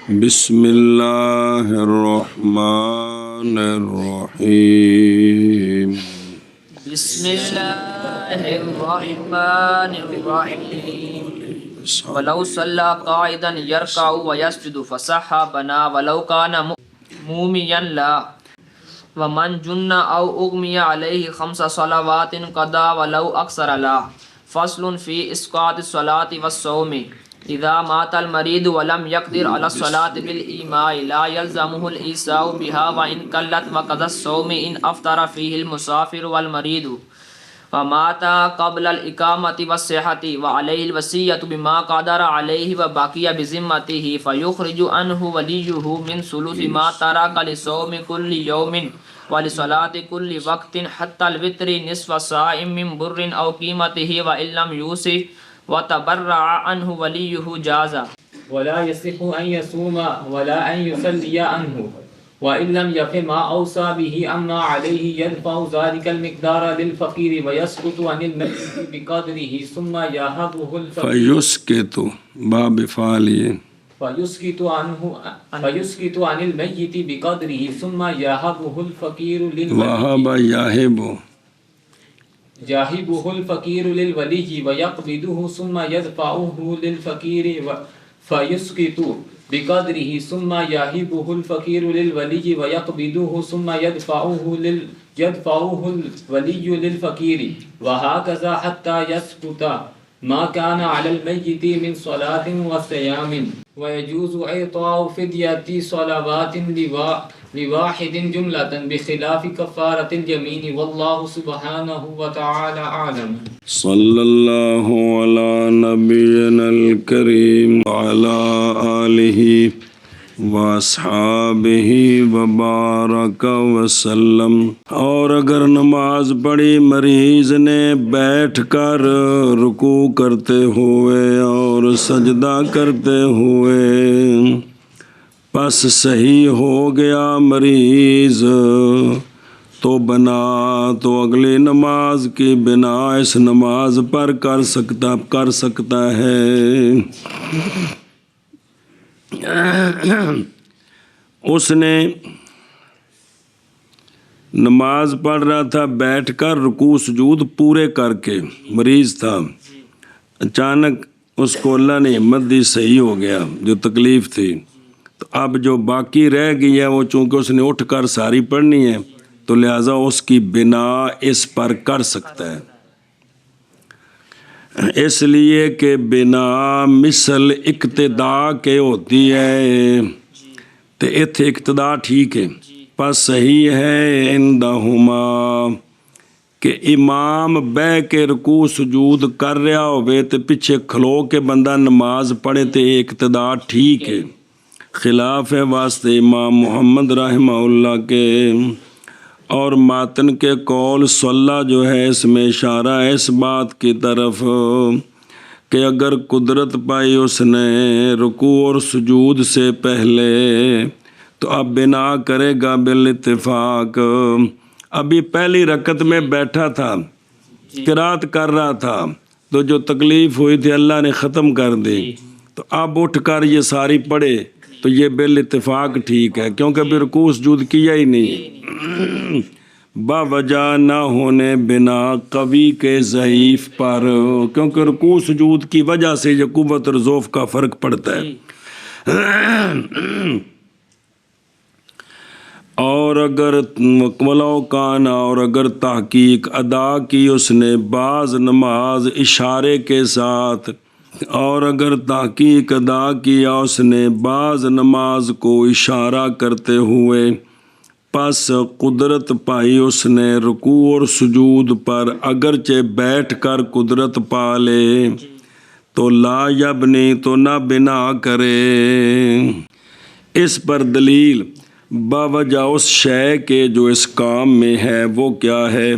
بسم اللہ الرحمن الرحیم بسم اللہ الرحمن الرحیم ولو صلی قاعدا یرکع ویسجد فصح بنا ولو کان مومیا لا ومن جن او اغمی علیہ 5 صلوات قضا ولو اکثر لا فصل فی اسقاط الصلاة والصوم اذا مات المريض ولم يقدر على الصلاة بالإيماء لا يلزمه الإيساء بها وإن قلت وقضى الصوم إن أفطر فيه المسافر والمريض ومات قبل الإقامة والصحة وعليه الوصية بما قدر عليه وبقي بذمته فيخرج عنه وليه من ثلث ما ترك لصوم كل يوم ولصلاة كل وقت حتى الوتر نصف صاع من بر أو قيمته وإن لم يوصي وتبرع عنه وليه جازا ولا يصح أن يصوم ولا أن يصلي عنه وإن لم يفع ما أوصى به أما عليه يدفع ذلك المقدار للفقير ويسقط عن الميت بقدره ثم يهبه الفقير فیسکت باب فعلیہ فيسقط عن الميت بقدره ثم يهبه الفقير وہب يهبه الفقير للولي ويقبضه ثم يدفعه للفقير فيسقط بقدره ثم يهبه الفقير للولي ويقبضه ثم يدفعه الولي للفقير وهكذا حتى يسقط ما كان على الميت من صلاة وصيام ويجوز إعطاء فدية صلوات لواحد جملة بخلاف كفارة اليمين والله سبحانه وتعالى أعلم. صلی اللہ علی نبینا الکریم وعلی آلہ واصحابہ وبارک وسلم. اور اگر نماز پڑھی مریض نے بیٹھ کر رکوع کرتے ہوئے اور سجدہ کرتے ہوئے پس صحیح ہو گیا مریض تو بنا تو اگلی نماز کی بنا اس نماز پر کر سکتا ہے. اس نے نماز پڑھ رہا تھا بیٹھ کر رکوع سجود پورے کر کے، مریض تھا، اچانک اس کو اللہ نے ہمت دی، صحیح ہو گیا جو تکلیف تھی، تو اب جو باقی رہ گئی ہے وہ چونکہ اس نے اٹھ کر ساری پڑھنی ہے تو لہٰذا اس کی بنا اس پر کر سکتا ہے، اس لیے کہ بنا مثل اقتدا کے ہوتی ہے تو اتنے اقتدا ٹھیک ہے. پس صحیح ہے عندہما کہ امام بہ کے رکوع سجود کر رہا ہوئے تو پیچھے کھلو کے بندہ نماز پڑھے تو اقتدا ٹھیک ہے. خلاف ہے واسطے امام محمد رحمہ اللہ کے اور ماتن کے قول صلی جو ہے اس میں اشارہ ہے اس بات کی طرف کہ اگر قدرت پائی اس نے رکوع اور سجود سے پہلے تو اب بنا کرے گا بالاتفاق. ابھی پہلی رکعت میں بیٹھا تھا، قرات کر رہا تھا تو جو تکلیف ہوئی تھی اللہ نے ختم کر دی، تو اب اٹھ کر یہ ساری پڑھے تو یہ بالاتفاق ٹھیک ہے کیونکہ ابھی رکوع سجود کیا ہی نہیں، باوجہ نہ ہونے بنا قوی کے ضعیف پر، کیونکہ رکوع سجود کی وجہ سے یہ قوت اور ضعف کا فرق پڑتا ہے. اور اگر ولو کانا اور اگر تحقیق ادا کی اس نے بعض نماز اشارے کے ساتھ، اور اگر تحقیق ادا کیا اس نے بعض نماز کو اشارہ کرتے ہوئے پس قدرت پائی اس نے رکوع اور سجود پر، اگرچہ بیٹھ کر قدرت پا لے تو لا یبنی تو نہ بنا کرے. اس پر دلیل باوجہ اس شے کے جو اس کام میں ہے وہ کیا ہے،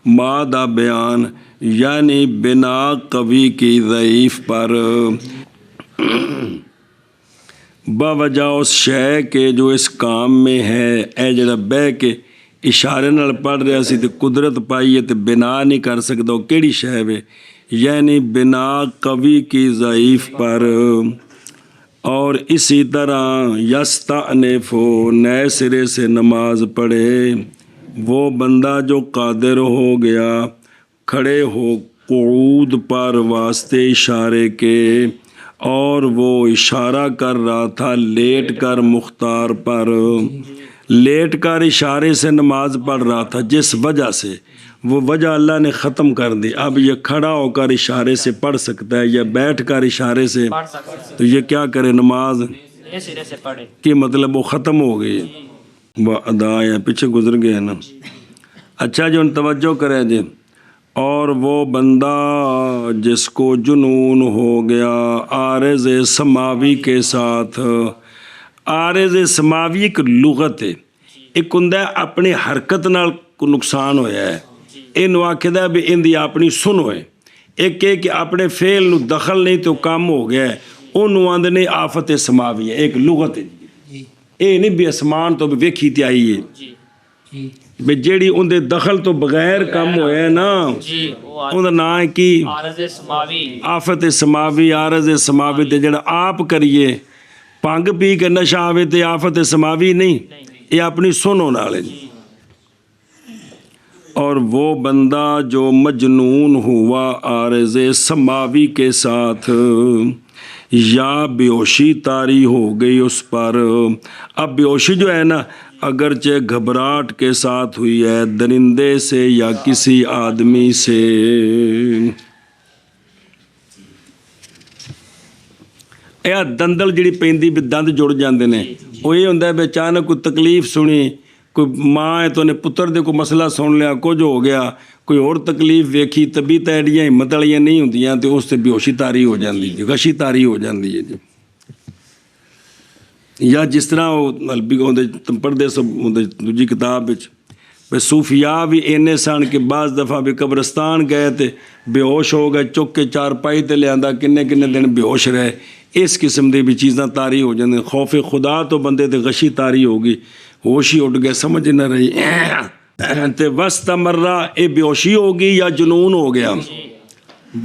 مادہ بیان یعنی بنا قوی کی ضعیف پر، باوجہ اس شے کے جو اس کام میں ہے. اے جڑا بہ کے اشارے نال پڑھ رہا سی تے قدرت پائی ہے تے بنا نہیں کر سکتا، وہ کیڑی شے وے، یعنی بنا قوی کی ضعیف پر. اور اسی طرح یستأنف نئے سرے سے نماز پڑھے وہ بندہ جو قادر ہو گیا کھڑے ہو قعود پر واسطے اشارے کے، اور وہ اشارہ کر رہا تھا لیٹ کر مختار پر، لیٹ کر اشارے سے نماز پڑھ رہا تھا، جس وجہ سے وہ وجہ اللہ نے ختم کر دی۔ اب یہ کھڑا ہو کر اشارے سے پڑھ سکتا ہے یا بیٹھ کر اشارے سے، پڑھ سکتے تو یہ کیا کرے؟ نماز ہیں سرے سے پڑھے۔ کی مطلب وہ ختم ہو گئی، وہ ادا ہے، پیچھے گزر گئے نا۔ اچھا جو توجہ کرے جی، اور وہ بندہ جس کو جنون ہو گیا عارض سماوی کے ساتھ، عارض سماوی ایک لغت ہے، ایک ہوندا ہے اپنی حرکت نال کو نقصان ہویا ہے، اینو آکھدا بھی اندی اپنی سن ہوئے، ایک ہے کہ اپنے فعل نو دخل نہیں تو کام ہو گیا ہے، انہوں آندے نے آفت سماوی ہے، ایک لغت ہے اے نہیں بھی اسمان تو بھی ویکھی تے آئی ہے بھی جیڑی اندے دخل تو بغیر کام ہویا ہے نا، اندر نام ہے کی عارض سماوی، آفت سماوی، عارض سماوی تے جڑا آپ کریے پنگ پی کے نشہ آوے تے آفت سماوی نہیں، یہ اپنی سنو نالے۔ اور وہ بندہ جو مجنون ہوا عارض سماوی کے ساتھ یا بیہوشی طاری ہو گئی اس پر، اب بیہوشی جو ہے نا اگرچہ گھبراہٹ کے ساتھ ہوئی ہے درندے سے یا کسی آدمی سے، ਇਹ ਦੰਦਲ ਜਿਹੜੀ ਪੈਂਦੀ ਵੀ ਦੰਦ ਜੁੜ ਜਾਂਦੇ ਨੇ, ਉਹ ਇਹ ਹੁੰਦਾ ਵੀ ਅਚਾਨਕ ਕੋਈ ਤਕਲੀਫ ਸੁਣੀ, ਕੋਈ ਮਾਂ ਹੈ ਤਾਂ ਉਹਨੇ ਪੁੱਤਰ ਦੇ ਕੋਈ ਮਸਲਾ ਸੁਣ ਲਿਆ, ਕੁਝ ਹੋ ਗਿਆ, ਕੋਈ ਹੋਰ ਤਕਲੀਫ ਵੇਖੀ, ਤਬੀਅਤਾਂ ਐਡੀਆਂ ਹਿੰਮਤ ਵਾਲੀਆਂ ਨਹੀਂ ਹੁੰਦੀਆਂ ਤੇ ਉਸ 'ਤੇ ਬੇਹੋਸ਼ੀ ਤਾਰੀ ਹੋ ਜਾਂਦੀ ਜੀ, ਗਸ਼ੀ ਤਾਰੀ ਹੋ ਜਾਂਦੀ ਹੈ ਜੀ। ਜਾਂ ਜਿਸ ਤਰ੍ਹਾਂ ਉਹ ਮਲਬੀ ਉਹਦੇ ਪੜ੍ਹਦੇ ਸਭ ਉਹਦੇ ਦੂਜੀ ਕਿਤਾਬ ਵਿੱਚ ਵੀ ਸੂਫੀਆ ਵੀ ਇੰਨੇ ਸਨ ਕਿ ਬਾਜ਼ ਦਫਾ ਵੀ ਕਬਰਸਤਾਨ ਗਏ ਤੇ ਬੇਹੋਸ਼ ਹੋ ਗਏ, ਚੁੱਕ ਕੇ ਚਾਰਪਾਈ ਤੇ ਲਿਆਂਦਾ, ਕਿੰਨੇ ਕਿੰਨੇ ਦਿਨ ਬੇਹੋਸ਼ ਰਹੇ। ਇਸ ਕਿਸਮ ਦੀ ਵੀ ਚੀਜ਼ਾਂ ਤਾਰੀ ਹੋ ਜਾਂਦੀਆਂ। ਖੌਫੇ ਖੁਦਾ ਤੋਂ ਬੰਦੇ ਤੇ ਗਸ਼ੀ ਤਾਰੀ ਹੋ ਗਈ, ਹੋਸ਼ ਹੀ ਉੱਡ ਗਿਆ, ਸਮਝ ਨਾ ਰਹੀ ਤੇ ਵਸਤਮਰਰਾ, ਇਹ ਬੇਹੋਸ਼ੀ ਹੋ ਗਈ ਜਾਂ ਜਨੂਨ ਹੋ ਗਿਆ।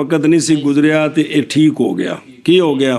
ਵਕਤ ਨਹੀਂ ਸੀ ਗੁਜ਼ਰਿਆ ਤੇ ਇਹ ਠੀਕ ਹੋ ਗਿਆ। ਕੀ ਹੋ ਗਿਆ?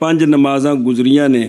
5 ਨਮਾਜ਼ਾਂ ਗੁਜ਼ਰੀਆਂ ਨੇ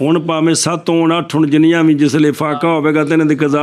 ਹੁਣ ਭਾਵੇਂ 7 ਹੋਣ 8 ਹੁਣ ਜਿੰਨੀਆਂ ਵੀ ਜਿਸਲੇ ਫਾਕਾ ਹੋਵੇਗਾ ਤੇ ਇਹਨਾਂ ਦੀ ਕਜ਼ਾ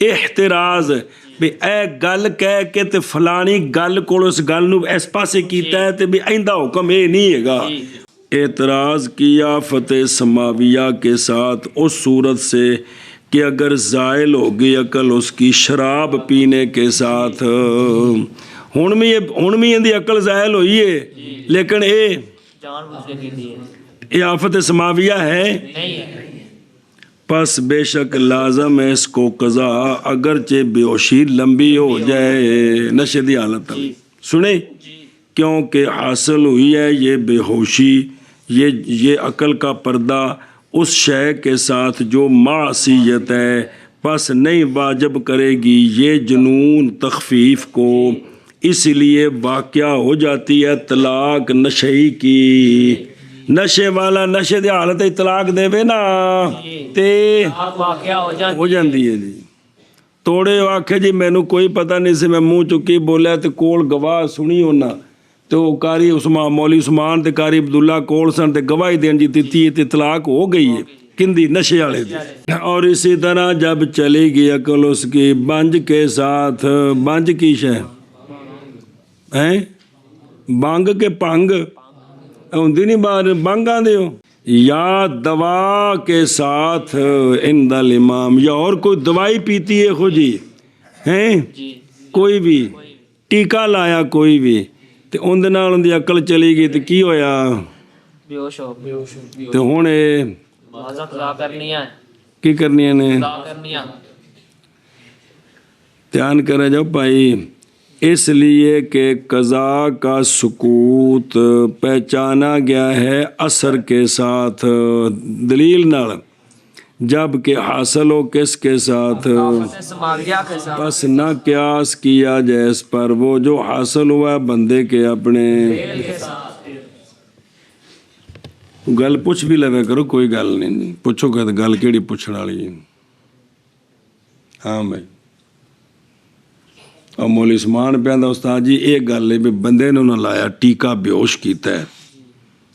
ਇhtiraਜ਼ ਵੀ ਇਹ ਗੱਲ ਕਹਿ ਕੇ ਤੇ ਫਲਾਣੀ ਗੱਲ ਕੋਲ ਉਸ ਗੱਲ ਨੂੰ ਇਸ ਪਾਸੇ ਕੀਤਾ ਹੈ ਤੇ ਵੀ ਇਹਦਾ ਹੁਕਮ ਇਹ ਨਹੀਂ ਹੈਗਾ। اعتراض کیا فتح سماویہ کے ساتھ اس صورت سے کہ اگر زائل ہوگی عقل اس کی شراب پینے کے ساتھ، ہن بھی اندی عقل زائل ہوئی ہے لیکن یہ آفت سماویہ ہے پس بے شک لازم ہے اس کو قضا، اگرچہ بے ہوشی لمبی ہو جائے نشے دی حالت سنیں، کیونکہ حاصل ہوئی ہے یہ بے ہوشی، یہ عقل کا پردہ اس شے کے ساتھ جو معصیت ہے، پس نہیں واجب کرے گی یہ جنون تخفیف کو، اس لیے واقعہ ہو جاتی ہے طلاق نشئی کی۔ نشے والا نشے دی حالت طلاق دے وے نا تے ہو جاندی ہے جی۔ توڑے آکھے جی مینوں کوئی پتہ نہیں سی، میں منہ چکی بولیا تے کول گواہ سنی ہونا تو قاری عثمان مولوی عثمان تے قاری عبداللہ کول سن تے گواہی دین جی دتی تے طلاق ہو گئی ہے کندی نشے والے دی۔ اور اسی طرح جب چلی گئی عقل اس کی بنج کے ساتھ، بنج کی شے ہیں بانگ کے پنگ ہوندی نہیں باہر بانگ آندے ہو، یا دوا کے ساتھ عند الامام، یا اور کوئی دوائی پیتی ہے خود جی ہیں کوئی بھی ٹیکا لایا کوئی بھی تے اون دے نال اون دی عقل چلی گئی تے کی ہویا بیہوش ہو تے ہن قضا کرنی ہے کی کرنی ہے نے دھیان کرے جاؤ بھائی، اس لیے کہ قضا کا سکوت پہچانا گیا ہے اثر کے ساتھ دلیل نال، جب کہ حاصل ہو کس کے ساتھ، بس نہ قیاس کیا جائے اس پر، وہ جو حاصل ہوا ہے بندے کے اپنے۔ گل پوچھ بھی لگا کرو، کوئی گل نہیں پوچھو کہ گل کیڑی پوچھنے والی ہے۔ ہاں بھائی، اور مولوی عثمان پہ آندا استاد جی یہ گل ہے بھی بندے نے انہوں لایا ٹیکا بیہوش کیتا ہے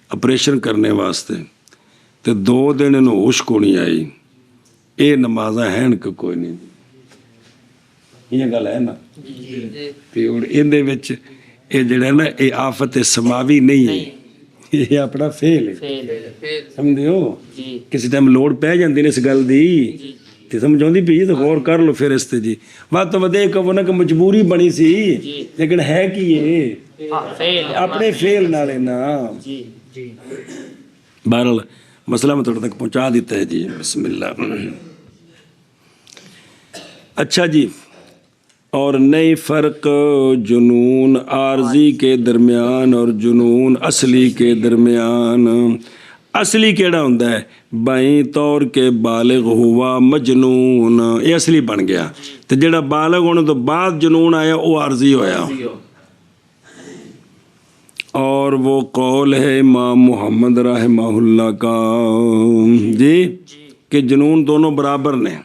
آپریشن کرنے واسطے تے 2 دن انہوں ہوش کو نہیں آئی، یہ نمازاں ہیں کہ کوئی نہیں، یہ گل ہے نا تے اندے وچ یہ جڑا نا یہ آفت سماوی نہیں ہے، یہ اپنا فیل ہے، سمجھو کسی ٹائم لوڑ پہ جاندی نے اس گل دی تے سمجھاؤندی پئی تو غور کر لو پھر اس تے جی، بات تو ودے کہو نا کہ مجبوری بنی سی لیکن ہے کہ یہ اپنے فیل نال نا۔ بہرحال مسئلہ میں تھوڑا تک پہنچا دیتا ہے جی، بسم اللہ۔ اچھا جی، اور نئی فرق جنون عارضی کے درمیان اور جنون اصلی کے درمیان۔ اصلی کیڑا ہوندا ہے بائیں طور کے بالغ ہوا مجنون، یہ اصلی بن گیا، تو جڑا بالغ ہونے تو بعد جنون آیا وہ عارضی ہویا۔ اور وہ قول ہے امام محمد رحمہ اللہ کا جی کہ جنون دونوں برابر نے،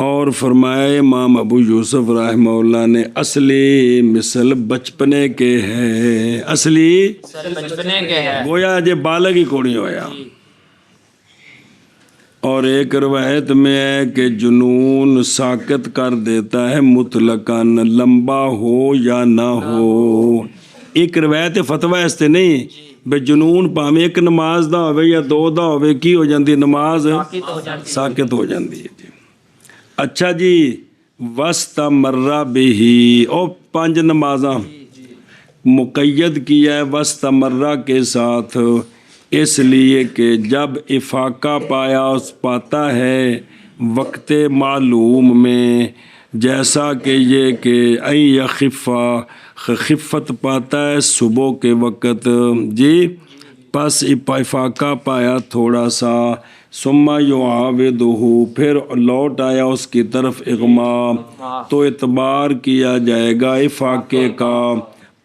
اور فرمایا امام ابو یوسف رحمہ اللہ نے اصلی مثل بچپنے کے ہے، اصلی بچپنے کے ہے، گویا جے بالغ ہی کوڑی ہویا۔ اور ایک روایت میں ہے کہ جنون ساکت کر دیتا ہے مطلقاً، لمبا ہو یا نہ ہو۔ ایک روایت فتویٰ اس تے نہیں بے جنون پاویں ایک نماز دا ہوئے یا 2 دا ہوئے کی ہو جاندی نماز ساکت ہو جاندی ہے۔ اچھا جی، وَاسْتَمَرَّ بِهِ، او 5 نمازاں مقید کیا ہے وَاسْتَمَرَّ کے ساتھ، اس لیے کہ جب افاقہ پاتا ہے وقت معلوم میں، جیسا کہ یہ کہ خفت پاتا ہے صبح کے وقت جی، پس افاقہ پایا تھوڑا سا، ثم یعاودہ، پھر لوٹ آیا اس کی طرف اغما، تو اعتبار کیا جائے گا افاقے کا،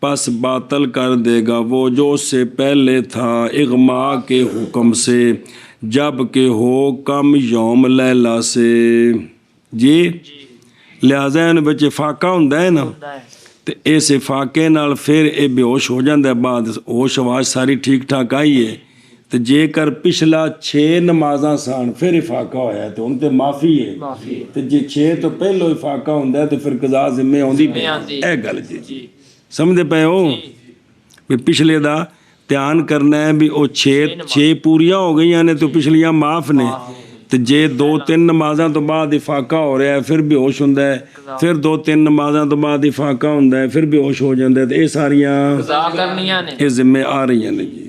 پس باطل کر دے گا وہ جو اس سے پہلے تھا اغما کے حکم سے، جب کہ ہو کم یوم لیلہ سے جی، لہٰذا ان بچ افاقہ ہوندا ہے نا، تو اس افاقے نال پھر یہ بے ہوش ہو جاندہ ہے، بعد ہوش آواز ساری ٹھیک ٹھاک آئی ہے ਤੇ ਜੇਕਰ ਪਿਛਲਾ 6 ਨਮਾਜ਼ਾਂ ਸਨ ਫਿਰ ਇਫਾਕਾ ਹੋਇਆ ਤੇ ਹੁਣ ਤੇ ਮਾਫੀ ਹੈ ਤੇ ਜੇ 6 ਤੋਂ ਪਹਿਲੋਂ ਇਫਾਕਾ ਹੁੰਦਾ ਤੇ ਫਿਰ ਕਜ਼ਾ ਜ਼ਿੰਮੇ ਆਉਂਦੀ ਨਹੀਂ। ਇਹ ਗੱਲ ਜੀ ਸਮਝਦੇ ਪਏ ਹੋ ਵੀ ਪਿਛਲੇ ਦਾ ਧਿਆਨ ਕਰਨਾ ਹੈ ਵੀ ਉਹ 6 ਪੂਰੀਆਂ ਹੋ ਗਈਆਂ ਨੇ ਤੇ ਪਿਛਲੀਆਂ ਮਾਫ ਨੇ ਤੇ ਜੇ 2-3 ਨਮਾਜ਼ਾਂ ਤੋਂ ਬਾਅਦ ਇਫਾਕਾ ਹੋ ਰਿਹਾ ਫਿਰ ਬੇਹੋਸ਼ ਹੁੰਦਾ ਹੈ ਫਿਰ 2-3 ਨਮਾਜ਼ਾਂ ਤੋਂ ਬਾਅਦ ਇਫਾਕਾ ਹੁੰਦਾ ਹੈ ਫਿਰ ਬੇਹੋਸ਼ ਹੋ ਜਾਂਦਾ ਤੇ ਇਹ ਸਾਰੀਆਂ ਕਜ਼ਾ ਕਰਨੀਆਂ ਨੇ, ਇਹ ਜ਼ਿੰਮੇ ਆ ਰਹੀਆਂ ਨੇ ਜੀ।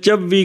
24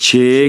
6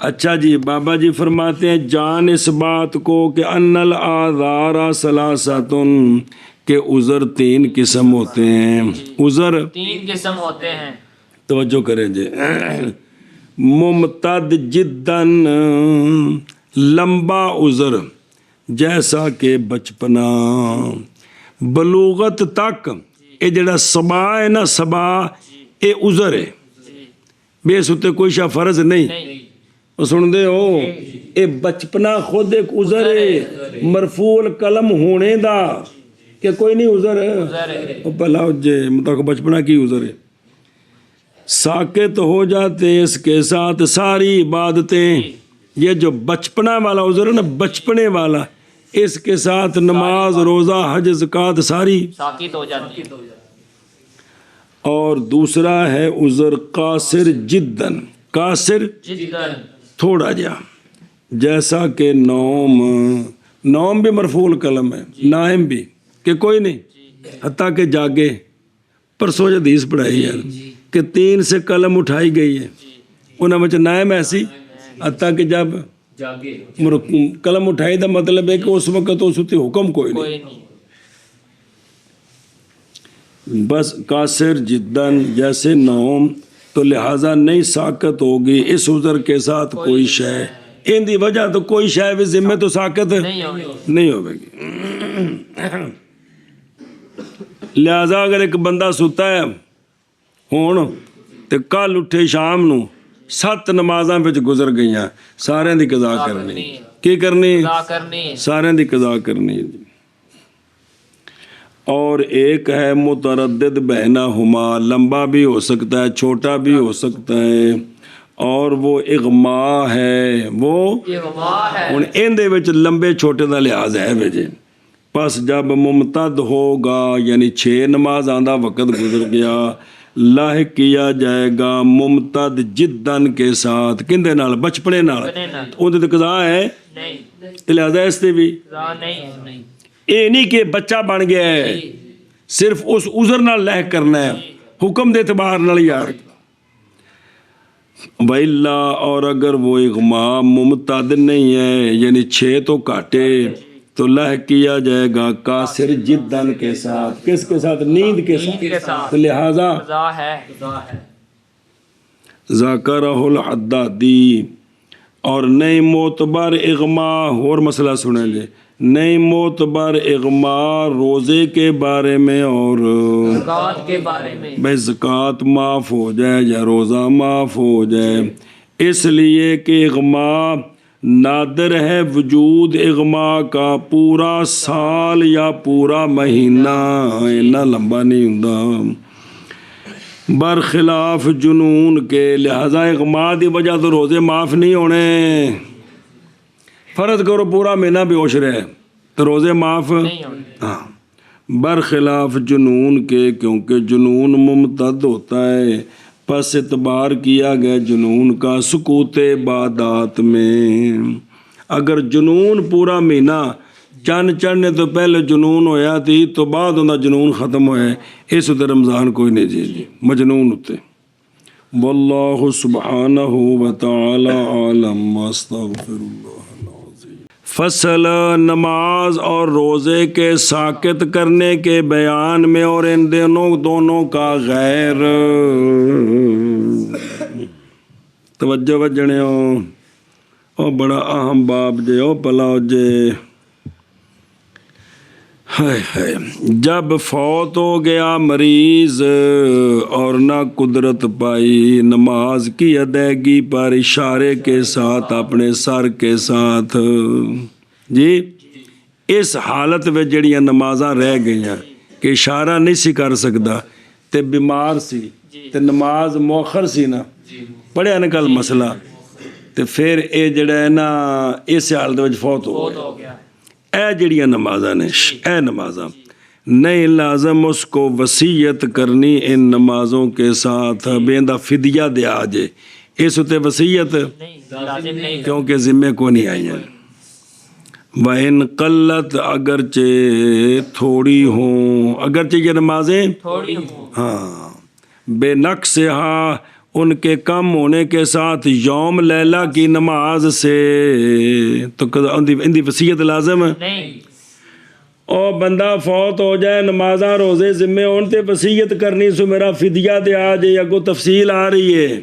اچھا جی، بابا جی فرماتے ہیں جان اس بات کو کہ ان الاعذار ثلاثۃ، کہ عذر 3 قسم ہوتے ہیں۔ عذر 3 قسم ہوتے ہیں۔ توجہ کریں جی، ممتد جداً، لمبا عذر جیسا کہ بچپنا، بلوغت تک، یہ جڑا صبا ہے نا، صبا یہ عذر ہے، بے ستے کوئی شاہ فرض نہیں۔ وہ سن دے ہو، یہ بچپنا خود ایک عذر ہے، مرفوع القلم ہونے دا کہ کوئی نہیں عذر ہے، وہ پہلا جے مطلب بچپنا کی عذر ہے۔ ساکت ہو جاتے اس کے ساتھ ساری عبادتیں، یہ جو بچپنا والا عذر ہے نا، بچپنے والا، اس کے ساتھ نماز، روزہ، حج، زکوٰۃ ساری ساکت ہو جاتی ہے۔ اور دوسرا ہے عذر قاصر جداً، قاصر جداً، تھوڑا جا، جیسا کہ نوم بھی مرفوع القلم ہے، نائم بھی کہ کوئی نہیں، حتیٰ کہ جاگے۔ پرسوں جو حدیث پڑھائی یار کہ 3 سے قلم اٹھائی گئی ہے، انہوں میں نائم ایسی، حتیٰ کہ جب جاگے قلم اٹھائی دا مطلب ہے کہ اس وقت اس ہوتی حکم کوئی نہیں، بس قاصر جداً جیسے نوم، تو لہٰذا نہیں ساکت ہوگی اس عذر کے ساتھ کوئی شے، ان دی وجہ تو کوئی شے بھی ذمہ تو ساکت نہیں ہوگی۔ لہٰذا اگر ایک بندہ ستا ہے ہون تے کل اٹھے شام نو 7 نمازاں وچ گزر گئیاں، سارے دی قضا کرنی، کی کرنی؟ سارے دی قضا کرنی۔ اور ایک ہے متردد بینہما، لمبا بھی ہو سکتا ہے، چھوٹا بھی ہو سکتا ہے، اور وہ اغما ہے، وہ ہن اندے وچ لمبے چھوٹے دا لحاظ ہے وجہ۔ پس جب ممتد ہوگا یعنی 6 نمازاں دا وقت گزر گیا، لاحق کیا جائے گا ممتد جداً کے ساتھ، کندے نال؟ بچپنے نال، اندے تے قضا ہے تے لہذا اس تے بھی اے نہیں کہ بچہ بن گیا ہے، صرف اس عذر نال لاحق کرنا ہے، حکم دے اعتبار نال یار۔ وَإِلَّا، اور اگر وہ اغما ممتد نہیں ہے یعنی 6 تو کاٹے، تو لاحق کیا جائے گا قاصر جداً کے ساتھ، کس کے ساتھ؟ نیند کے ساتھ، تو لہذا ذَكَرَهُ الْحَدَّادِي، اور نئی معتبر اغما، اور مسئلہ سنیں لے، نئی معتبر اغما روزے کے بارے میں اور زکوٰۃ کے بارے میں، بھائی زکوٰۃ معاف ہو جائے یا روزہ معاف ہو جائے، اس لیے کہ اغما نادر ہے وجود اغما کا پورا سال یا پورا مہینہ، اتنا لمبا نہیں ہوندا، برخلاف جنون کے، لہذا اغما دی وجہ تو روزے معاف نہیں ہونے۔ فرض کرو پورا مہینہ بے ہوش رہے تو روزے معاف، ہاں، برخلاف جنون کے، کیونکہ جنون ممتد ہوتا ہے، پس اعتبار کیا گیا جنون کا سکوت عبادات میں۔ اگر جنون پورا مہینہ چند چڑھنے تو پہلے جنون ہویا تھی تو بعد انہا جنون ختم ہویا ہے، اس ہوتے رمضان کوئی نہیں جی مجنون ہوتے۔ واللہ سبحانہ وتعالی عالم، استغفر اللہ العظیم۔ فصل نماز اور روزے کے ساکت کرنے کے بیان میں اور ان دونوں کا غیر، توجہ وجنے ہو، او بڑا اہم باب جے، او پلاؤ جے، جب فوت ہو گیا مریض اور نہ قدرت پائی نماز کی ادائیگی پر، اشارے کے ساتھ اپنے سر کے ساتھ، جی اس حالت میں جڑیاں نمازاں رہ گئیاں کہ اشارہ نہیں سی کر سکتا تے بیمار سی تے نماز مؤخر سی نا، پڑھیا نا کل مسئلہ، تے پھر اے جڑا ہے نا اس حالت میں فوت ہو گیا، اے جڑیاں نمازاں نے، اے نمازاں نہیں لازم اس کو وصیت کرنی ان نمازوں کے ساتھ، بیندہ فدیہ دیا جے، اس ہوتے وصیت کیونکہ ذمے کو نہیں آئی ہیں۔ وَإِن قلت، اگرچہ تھوڑی ہوں، اگرچہ یہ نمازیں تھوڑی ہوں، ہاں، بے نقص ہاں، ان کے کم ہونے کے ساتھ یوم لیلہ کی نماز سے، تو ان دی وصیت لازم ہے؟ نہیں، او بندہ فوت ہو جائے، نمازاں روزے ذمے ہون تے وصیت کرنی سو میرا فدیہ دے آ جائے، اگوں تفصیل آ رہی ہے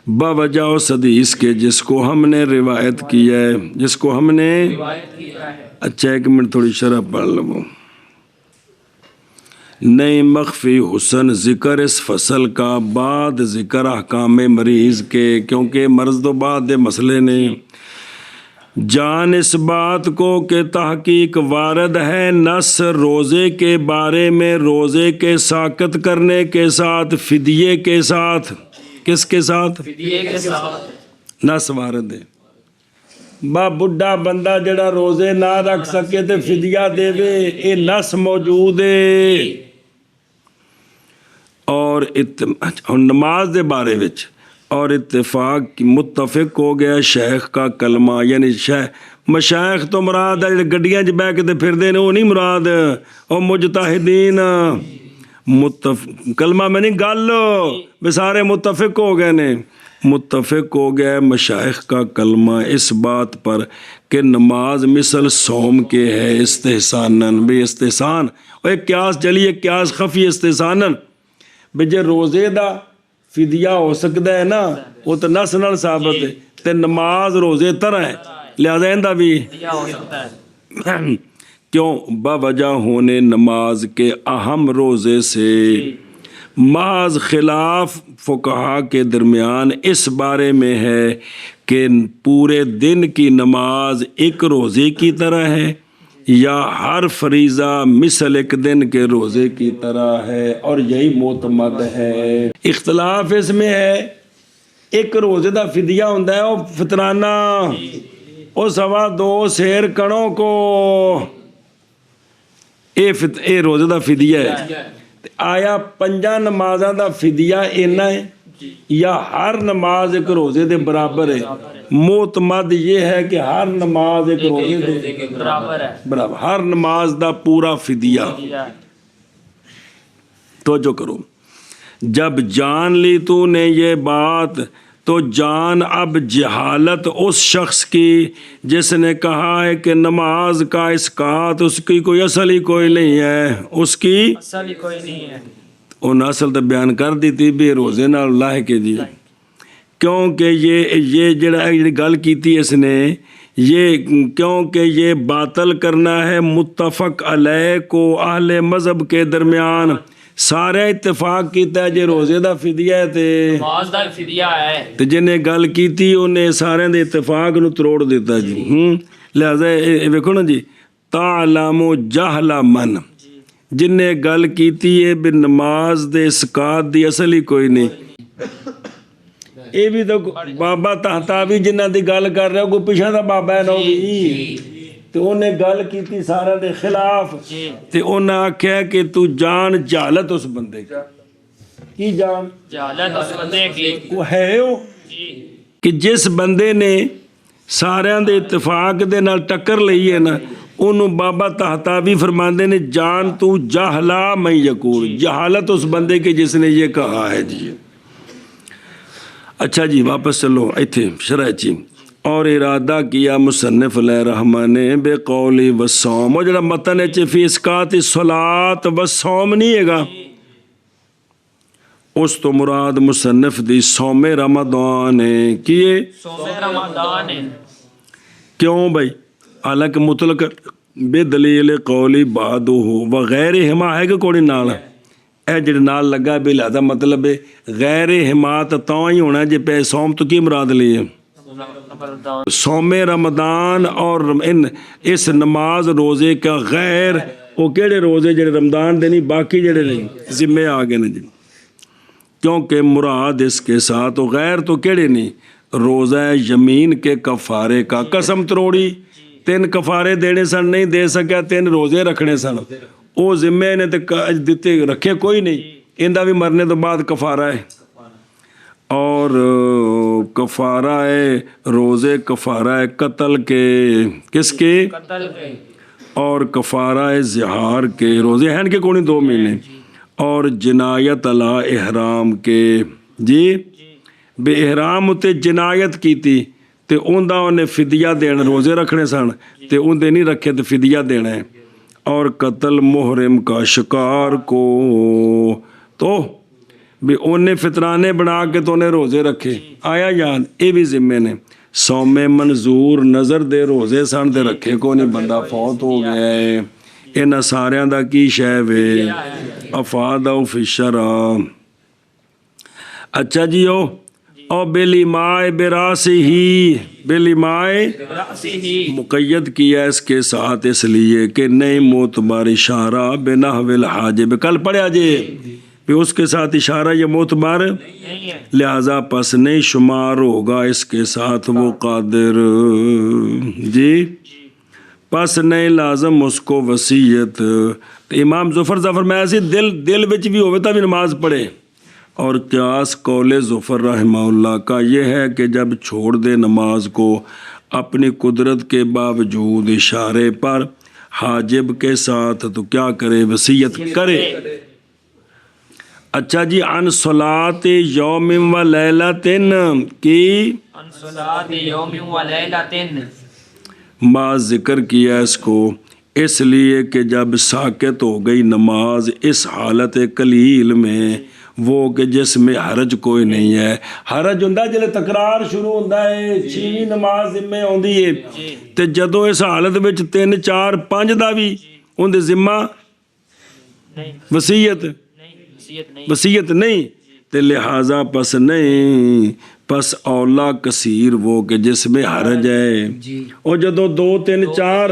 باوجہ اس حدیث کے جس کو ہم نے روایت کیا ہے، جس کو ہم نے روایت کیا ہے۔ اچھا ایک منٹ تھوڑی شرح پڑھ لو۔ نئی مخفی حسن ذکر اس فصل کا، بعد ذکر احکام مریض کے، کیونکہ مرض تو بعد دے مسئلے نے۔ جان اس بات کو کہ تحقیق وارد ہے نص روزے کے بارے میں، روزے کے ساقط کرنے کے ساتھ فدیے کے ساتھ، کس کے ساتھ؟ فدیے کے ساتھ نص وارد ہے۔ با بڈھا بندہ جڑا روزے نہ رکھ سکے تے فدیہ دے وے، اے نص موجود ہے۔ اور نماز دے بارے وچ اور اتفاق کی متفق ہو گیا شیخ کا کلمہ، یعنی مشائخ تو مراد ہے گڈیاں چ بہ کے تے پھردے نے، وہ نہیں مراد، او مجتہدین کلمہ میں نہیں گل بے سارے متفق ہو گئے نے، متفق ہو گیا مشائخ کا کلمہ اس بات پر کہ نماز مثل صوم کے ہے استحسانن، بے استحسان، اور ایک قیاس چلی، ایک قیاس خفی استحسانن، بے جے روزے دا فدیہ ہو سکتا ہے نا، وہ تو نص نال ثابت ہے، تے نماز روزے طرح ہے، لہذا اندہ بھی فدیہ ہو سکتا ہے۔ کیوں؟ باوجہ ہونے نماز کے اہم روزے سے، محض خلاف فقہا کے درمیان اس بارے میں ہے کہ پورے دن کی نماز ایک روزے کی طرح ہے یا ہر فریضہ مثل ایک دن کے روزے کی طرح ہے، اور یہی معتمد ہے۔ اختلاف اس میں ہے، ایک روزے دا فدیہ ہوندہ ہے وہ فطرانہ، وہ 2.25 سیر کنوں کو، اے روزے دا فدیہ ہے۔ آیا 5 نمازاں دا فدیہ اینا ہے یا ہر نماز ایک روزے دے برابر ہے؟ معتمد یہ ہے کہ ہر نماز ایک روزے دے برابر ہے، برابر، ہر نماز دا پورا فدیہ۔ توجہ کرو، جب جان لی تو نے یہ بات تو جان اب جہالت اس شخص کی جس نے کہا ہے کہ نماز کا اسقاط اس کی کوئی اصل ہی کوئی نہیں ہے، اس کی اصل ہی کوئی نہیں ہے۔ انہیں اصل تو بیان کر دی تھی بھی روزے نال اللہ کے جی، کیونکہ یہ جڑا گل کیتی اس نے، یہ کیونکہ یہ باطل کرنا ہے متفق علیہ کو اہل مذہب کے درمیان، سارے اتفاق کیتا ہے جے روزے دا فدیہ ہے تے نماز دا فدیہ ہے، تے جنہیں گل کیتی انہیں سارے دے اتفاق نو تروڑ دیتا جی۔ لہذا ویکھو نا جی، تعلم جہل من، جنہیں گل کیتی ہے بھی نماز دے اسقاط دی اصل ہی کوئی نہیں، اے بھی تو بابا تحتاوی جنہ دی گل کر رہے ہو کوئی پیچھے دا بابا ہے نو بھی، تو انہیں گل کیتی سارا دے خلاف، تے انہیں آکھیا کہ تو جان جہالت اس بندے کی جان جہالت اس بندے کی وہ ہے ہو کہ جس بندے نے سارے دے اتفاق دے نال ٹکر لئی ہے نا، انہوں بابا تحتاوی فرماندے نے جان تو جہلا میں یقول، جہالت اس بندے کے جس نے یہ کہا ہے جی۔ اچھا جی واپس چلو ایتھے شرح چی، اور ارادہ کیا مصنف علیہ رحمٰن نے بے قولی والصوم، وہ جڑا متن ہے چی فی اسقاط الصلاۃ والصوم نہیں ہے گا، اس تو مراد مصنف دی صوم رمضان ہے، کیے صوم رمضان ہے، کیوں بھائی؟ حالانکہ مطلق بے دلیل قولی بادو ہو وغیر ہما ہے کہ کوئی نال اے جڑے نال لگا بے لہذا مطلب ہے غیر حمایت تو ہی ہونا جے پہ صوم تو کی مراد لی ہے؟ صوم رمضان، اور اس نماز روزے کا غیر وہ کیڑے روزے جڑے رمضان دے نہیں باقی جڑے نہیں ذمے آگے نا جی، کیونکہ مراد اس کے ساتھ وہ غیر تو کیڑے نہیں، روزہ یمین کے کفارے کا، قسم تروڑی 3 کفارے دینے سن نہیں دے سکیا، 3 روزے رکھنے سن، وہ ذمے نے دیتے رکھے کوئی نہیں، اندہ بھی مرنے تو بعد کفارہ ہے، اور کفارہ ہے روزے، کفارہ ہے قتل کے، کس کے؟ قتل کے، اور کفارہ ہے زہار کے، روزے ہیں کہ کونی 2 مہینے، اور جنایت علی احرام کے، ਜੀ ਬੇਇਹਰਾਮ ਉਤੇ ਜਨਾਇਤ ਕੀਤੀ ਤੇ ਉਹਨੇ ਫਿਦਿਆ ਦੇਣ, ਰੋਜ਼ੇ ਰੱਖਣੇ ਸਨ ਤੇ ਉਹਦੇ ਨਹੀਂ ਰੱਖੇ ਤੇ ਫਿਦਿਆ ਦੇਣਾ ਹੈ। ਔਰ ਕਤਲ ਮੁਹਰਮ ਕਾ ਸ਼ਿਕਾਰ ਕੋ ਤੋ ਵੀ ਉਹਨੇ ਫਿਤਰਾਨੇ ਬਣਾ ਕੇ ਤੇ ਉਹਨੇ ਰੋਜ਼ੇ ਰੱਖੇ, ਆਇਆ ਯਾਦ, ਇਹ ਵੀ ਜ਼ਿੰਮੇ ਨੇ। ਸੌਮੇ ਮਨਜ਼ੂਰ ਨਜ਼ਰ ਦੇ ਰੋਜ਼ੇ ਸਨ ਤੇ ਰੱਖੇ ਕੋ ਨਹੀਂ, ਬੰਦਾ ਫੌਤ ਹੋ ਗਿਆ ਹੈ। ਇਹਨਾਂ ਸਾਰਿਆਂ ਦਾ ਕੀ ਸ਼ੈ ਵੇ, ਅਫਾਦਾ ਫਿਸ਼ਰਾ। ਅੱਛਾ ਜੀ او بلیمائے براسی ہی، بلیمائے مقید کیا اس کے ساتھ اس لیے کہ نئی معتبر اشارہ بنحو الحاجب، کل پڑھا جی کہ اس کے ساتھ اشارہ یہ معتبر، لہذا پس نہیں شمار ہوگا اس کے ساتھ وہ قادر جی، پس نہیں لازم اس کو وصیت۔ امام ظفر میں ایسی دل وچ بھی ہوئے تب نماز پڑھے۔ اور قیاس قول ظفر رحمہ اللہ کا یہ ہے کہ جب چھوڑ دے نماز کو اپنی قدرت کے باوجود اشارے پر حاجب کے ساتھ تو کیا کرے، وصیت کرے۔ اچھا جی، عن صلاۃ یوم و لیلۃ کی ما ذکر کیا اس کو اس لیے کہ جب ساکت ہو گئی نماز اس حالت قلیل میں، وہ کہ جس میں حرج کوئی نہیں ہے۔ حرج ہوندا جلے تکرار شروع ہوندا ہے، 6 نماز ذمے آندی ہے تے جدوں اس حالت وچ 3 4 5 دا بھی اون دے ذمہ وصیت نہیں تے لہذا پس نہیں، پس اولا کثیر وہ کہ جس میں حرج ہے۔ اور جدوں 2 3 4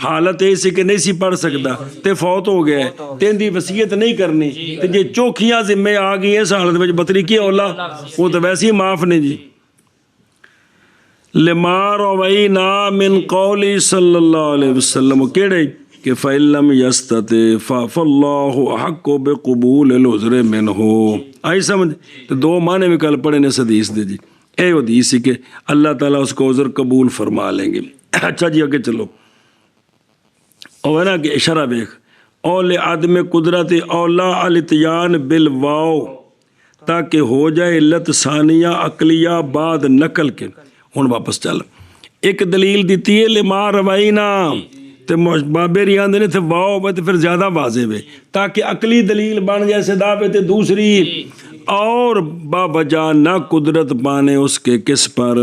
حالت ایسی کہ نہیں سی پڑھ سکتا تے فوت ہو گیا ہے تے دی وصیت نہیں کرنی تے جے چوکھیاں ذمے آ گئی اس حالت وچ بطری کی اولا وہ تو ویسے ہی معاف نہیں جی۔ لما روینا من قول صلی اللہ علیہ وسلم کیڑے کہ فَإِلَّمْ يَسْتَطِعْ فَاللَّهُ أَحَقُّ بِقُبُولِ الْعُذْرِ مِنْهُ، آئی سمجھ؟ تو 2 معنی بھی کل پڑھے نے اس حدیث دے جی، اے حدیث ہی کہ اللہ تعالیٰ اس کو عذر قبول فرما لیں گے۔ اچھا جی آگے چلو، اور نا کہ اشارہ بیک اول عدم قدرت اولا الاتیان بالواو، تاکہ ہو جائے علت ثانیہ عقلیہ بعد نقل کے۔ ہن واپس چل، ایک دلیل دیتی ہے لما روائنا تے بابری آندے نے تے واو تے پھر زیادہ واضح وے تاکہ عقلی دلیل بن جائے صدا پہ تے دوسری، اور با وجہ نہ قدرت پانے اس کے کس پر،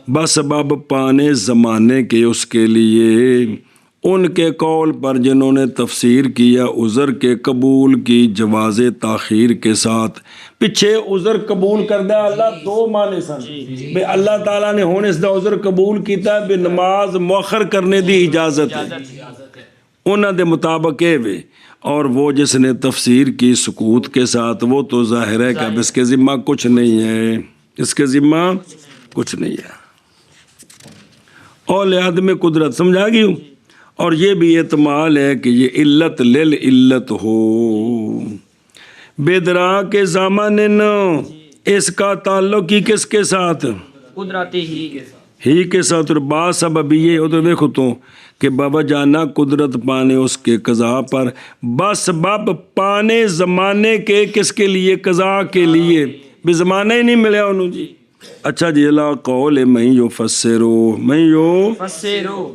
بسبب پانے زمانے کے اس کے لیے ان کے قول پر جنہوں نے تفسیر کیا عذر کے قبول کی جواز تاخیر کے ساتھ۔ پیچھے عذر قبول کردہ اللہ 2 معنی سن بے اللہ تعالیٰ نے ہون اس دا عذر قبول کیتا ہے بے نماز مؤخر کرنے دی اجازت ہے انہاں دے مطابق ہے وے، اور وہ جس نے تفسیر کی سکوت کے ساتھ وہ تو ظاہر ہے کہ اب اس کے ذمہ کچھ نہیں ہے، اس کے ذمہ کچھ نہیں ہے۔ اور لحاظ میں قدرت سمجھا گئی ہوں، اور یہ بھی احتمال ہے کہ یہ علت للعلت ہو بدرا کے زامن، اس کا تعلق ہی کس کے ساتھ، قدرتی ہی کے ساتھ، اور با سبب یہ ادھر دیکھو تو کہ بابا جانا قدرت پانے اس کے قضاء پر، بسبب پانے زمانے کے کس کے لیے، قضاء کے لیے، بھی زمانہ ہی نہیں ملیا انہوں جی۔ اچھا جی، لا قول میں یو فسرو، میں یو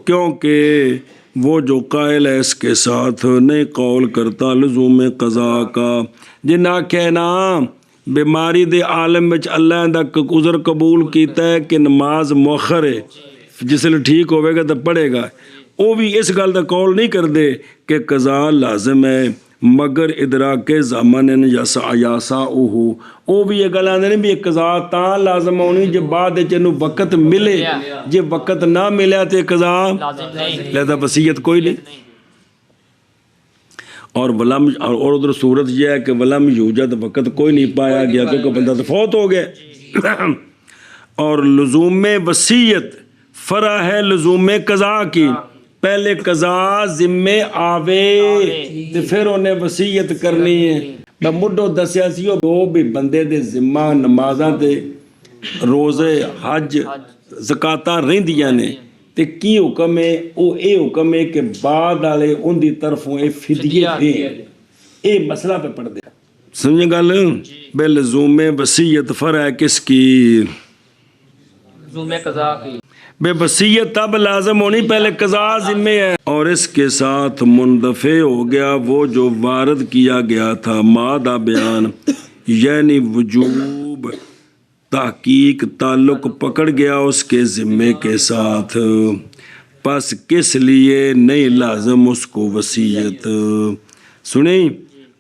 کیونکہ وہ جو قائل ہے اس کے ساتھ نہیں قول کرتا لزوم قضاء کا، جنہ کہنا بیماری دے عالم وچ اللہ دا عذر قبول کیتا ہے کہ نماز مؤخر ہے، جس لئے ٹھیک ہوئے گا تو پڑھے گا، وہ بھی اس گل دا قول نہیں کر دے کہ قضاء لازم ہے، مگر ادراک زمن یسعہ، وہ بھی یہ گل آندے نے بھی ایک قضاء تاں لازم ہونی جب بعد چنو وقت ملے، جب وقت نہ ملیا تو قضاء لہذا وصیت کوئی نہیں۔ اور ولم، اور ادھر صورت یہ ہے کہ ولم یوجد، وقت کوئی نہیں پایا گیا کیونکہ بندہ تو فوت ہو گیا۔ اور لزوم وصیت فرع ہے لزوم قضاء کی، پہلے قضاء ذمے آوے تے پھر انہیں وصیت کرنی ہے۔ میں مڈو دسیا سی وہ بھی بندے دے ذمہ نمازاں تے روزے حج زکاتاں رہندیاں نے تے کی حکم ہے، وہ اے حکم ہے کہ بعد والے ان دی طرفوں اے فدیے دیں، اے مسئلہ پہ پڑھ دیا سمجھے گل بے لزوم وصیت فرع ہے کس کی زوم قضا کی بے وصیت تب لازم ہونی پہلے قضا ذمے ہے اور اس کے ساتھ مندفع ہو گیا وہ جو وارد کیا گیا تھا مادہ بیان یعنی وجوب تحقیق تعلق پکڑ گیا اس کے ذمے کے ساتھ پس کس لیے نہیں لازم اس کو وصیت سنیں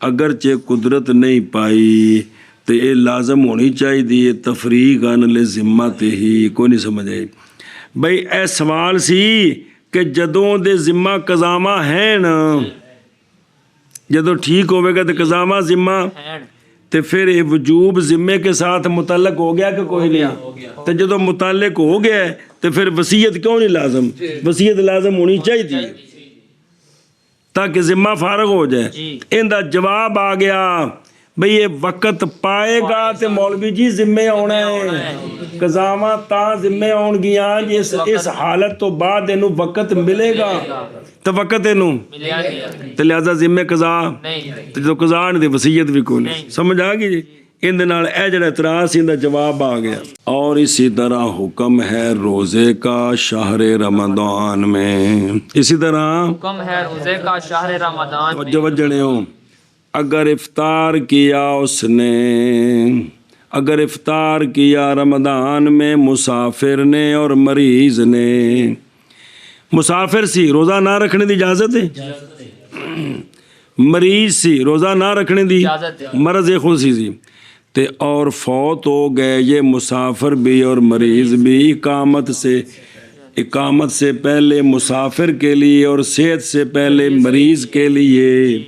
اگرچہ قدرت نہیں پائی تو یہ لازم ہونی چاہیے تفریق عن ذمت ہی کوئی نہیں سمجھ آئی بھائی اے سوال سی کہ جدوں دے ذمہ قضامہ ہیں نا جدوں ٹھیک ہوئے گا تو قضامہ ذمہ ہینڈ تو پھر یہ وجوب ذمے کے ساتھ متعلق ہو گیا کہ کوئی نہیں تو جدوں متعلق ہو گیا ہے تو پھر وصیت کیوں نہیں لازم وصیت لازم ہونی چاہیے تاکہ ذمہ فارغ ہو جائے ان دا جواب آ گیا بھئی یہ وقت پائے گا تے مولوی جی ذمے آنا ہے قضاواں تا ذمے آن گیا اس حالت تو بعد اینو وقت ملے گا تو وقت اینو ملیا گیا تے لہذا ذمے قضا نہیں تے جو قضا نہیں دی وصیت بھی کوئی نہیں سمجھ آ گئی جی ان دے نال اے جڑا اعتراض ان دا جواب آ گیا اور اسی طرح حکم ہے روزے کا شہر رمضان میں اسی طرح حکم ہے روزے کا شہر رمضان میں جو وجنے ہو اگر افطار کیا اس نے اگر افطار کیا رمضان میں مسافر نے اور مریض نے مسافر سی روزہ نہ رکھنے دی اجازت ہے مریض سی روزہ نہ رکھنے دی اجازت ہے مرض خصوصی سی تے اور فوت ہو گئے یہ مسافر بھی اور مریض بھی اقامت سے پہلے مسافر کے لیے اور صحت سے پہلے مریض کے لیے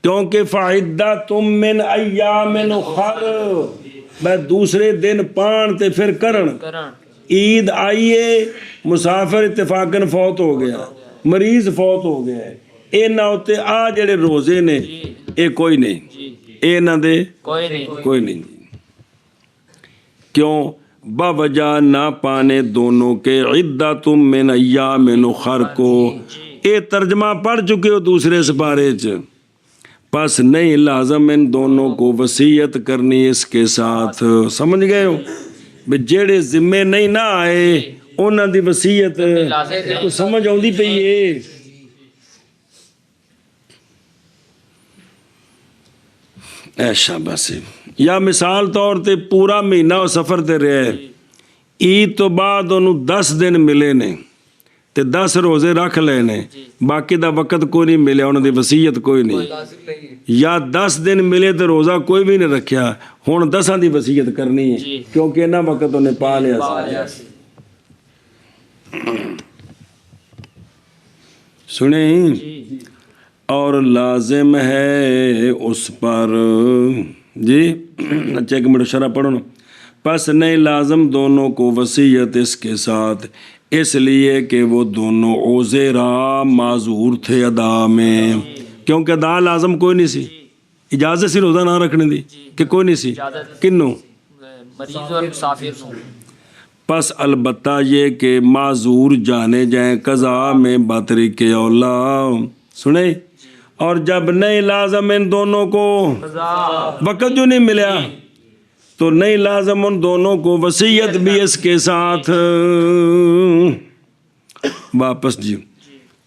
کیونکہ فعدۃ من ایام اخر میں دوسرے دن پان تے پھر کرن عید آئیے مسافر اتفاقاً فوت ہو گیا مریض فوت ہو گیا ہے اے نہ ہوتے آ جڑے روزے نے اے کوئی نہیں اے نہ دے کوئی نہیں کیوں باوجہ نہ پانے دونوں کے عدۃ من ایام اخر کو اے ترجمہ پڑھ چکے ہو دوسرے سپارے چ پس نہیں لازم ان دونوں کو وصیت کرنی اس کے ساتھ سمجھ گئے ہو جیڑے ذمے نہیں نہ آئے انہاں دی وصیت کو سمجھ آؤندی پئی ہے ایشا بس یا مثال طور تے پورا مہینہ وہ سفر تے رہے عید تو بعد انہوں 10 دن ملے نے تے 10 روزے رکھ لے نے باقی دا وقت کوئی نہیں ملے انہوں دی وصیت کوئی نہیں یا 10 دن ملے تے روزہ کوئی بھی نہیں رکھیا ہون 10 دی وصیت کرنی ہے کیونکہ انہاں وقت انہیں پا لیا سنیں اور لازم ہے اس پر جی اچھا ایک منٹ شرح پڑھو نا پس نہیں لازم دونوں کو وصیت اس کے ساتھ اس لیے کہ وہ دونوں عذرا معذور تھے ادا میں کیونکہ ادا لازم کوئی نہیں سی اجازت سی روزہ نہ رکھنے دی کہ کوئی نہیں سی کنوں مریض اور مسافر ہوں پس البتہ یہ کہ معذور جانے جائیں قضا میں بطریق اولا سنے اور جب نہیں لازم ان دونوں کو وقت جو نہیں ملیا تو نہیں لازم ان دونوں کو وصیت بھی اس کے ساتھ واپس جی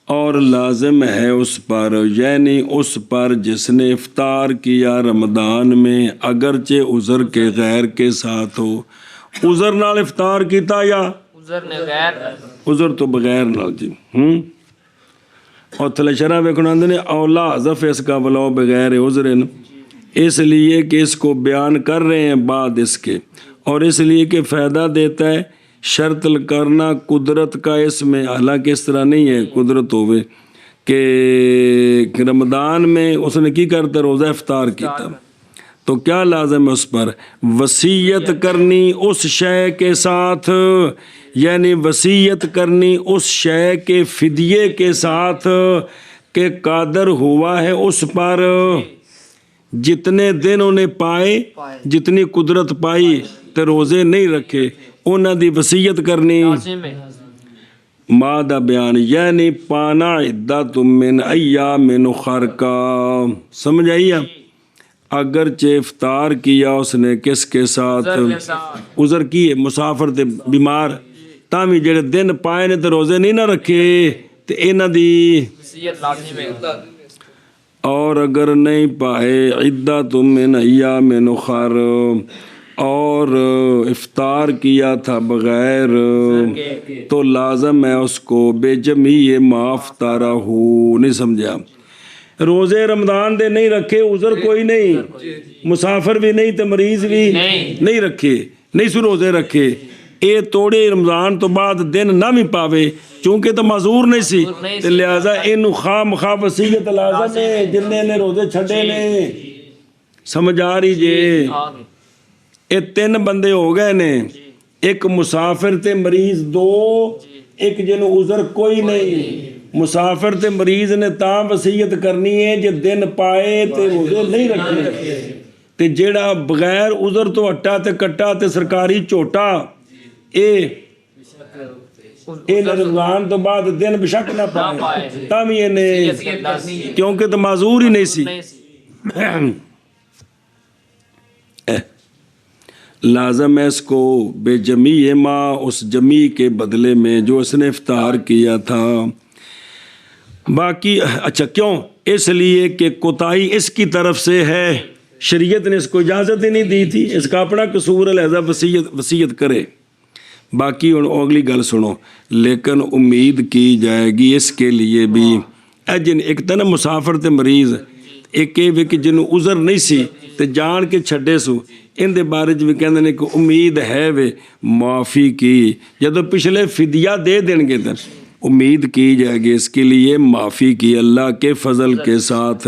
اور لازم ہے اس پر یعنی اس پر جس نے افطار کیا رمضان میں اگرچہ عذر کے غیر کے ساتھ ہو عذر نال افطار کیتا یا عذر تو بغیر نال جی اور تھلے شرح ویکھنا نے اولا حذف اس کا ولو بغیر عذرن اس لیے کہ اس کو بیان کر رہے ہیں بعد اس کے اور اس لیے کہ فائدہ دیتا ہے شرط کرنا قدرت کا اس میں حالانکہ اس طرح نہیں ہے قدرت ہوئے کہ رمضان میں اس نے کی کرتا روزہ افطار کیتا تو کیا لازم ہے اس پر وصیت کرنی اس شے کے ساتھ یعنی وصیت کرنی اس شے کے فدیے کے ساتھ کہ قادر ہوا ہے اس پر جتنے دن انہیں پائے جتنی قدرت پائی تو روزے نہیں رکھے انہاں دی وصیت کرنی مادہ بیان یعنی پانا عدۃ من ایام اخر کا سمجھ آئی اگرچہ افطار کیا اس نے کس کے ساتھ عذر کی مسافر تے بیمار تاں جڑے دن پائے نے تے روزے نہیں نہ رکھے تے انہاں دی وصیت لازم ہے اور اگر نہیں پائے عدت من ایام اخر اور افطار کیا تھا بغیر تو لازم ہے اس کو بے جمیع ما افطارہ نہیں سمجھا روزے رمضان دے نہیں رکھے عذر کوئی نہیں مسافر بھی نہیں تے مریض بھی نہیں رکھے نہیں سو روزے رکھے اے توڑے رمضان تو بعد دن نہ بھی پاوے چونکہ تو معذور نہیں سی تے لہذا اینو خواہ مخواہ وصیت لازم ہے جننے نے روزے چھڈے نے سمجھ آ رہی جے اے 3 بندے ہو گئے نے ایک مسافر تے مریض 2 ایک جنوں عذر کوئی نہیں مسافر تے مریض نے تاں وصیت کرنی ہے جے دن پائے تے روزے نہیں رکھنے تے جیڑا بغیر عذر تو ہٹا تے کٹا تے سرکاری جھوٹا اے رمضان تو بعد دن بشک نہ پائے تاں بھی انہیں کیونکہ تو معذور ہی نہیں سی لازم ہے اس کو بے جمیع ما اس جمیع کے بدلے میں جو اس نے افطار کیا تھا باقی اچھا کیوں اس لیے کہ کوتاہی اس کی طرف سے ہے شریعت نے اس کو اجازت ہی نہیں دی تھی اس کا اپنا قصور ہے لہذا وصیت کرے باقی اگلی گل سنو لیکن امید کی جائے گی اس کے لیے بھی اے جن ایک تھا نا مسافر تے مریض ایک یہ بھی کہ جنوں عذر نہیں سی تے جان کے چھڈے سو ان دے بارے بھی کہندے نے کہ امید ہے وے معافی کی جدو پچھلے فدیہ دے دیں گے تو امید کی جائے گی اس کے لیے معافی کی اللہ کے فضل کے ساتھ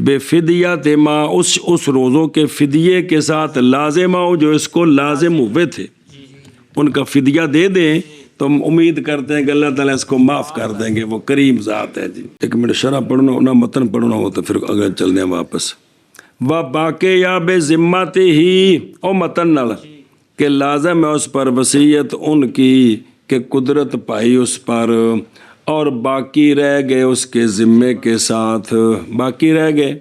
بے فدیہ تیما اس روزوں کے فدیے کے ساتھ لازمہ ہو جو اس کو لازم ہوئے تھے ان کا فدیہ دے دیں تو ہم امید کرتے ہیں کہ اللہ تعالیٰ اس کو معاف کر دیں گے وہ کریم ذات ہے جی ایک منٹ شرح پڑھنا ہونا متن پڑھنا ہو تو پھر اگر چلنے ہیں واپس باقی یا بے ذمت ہی او متن نال کہ لازم ہے اس پر وصیت ان کی کہ قدرت پائی اس پر اور باقی رہ گئے اس کے ذمے کے ساتھ باقی رہ گئے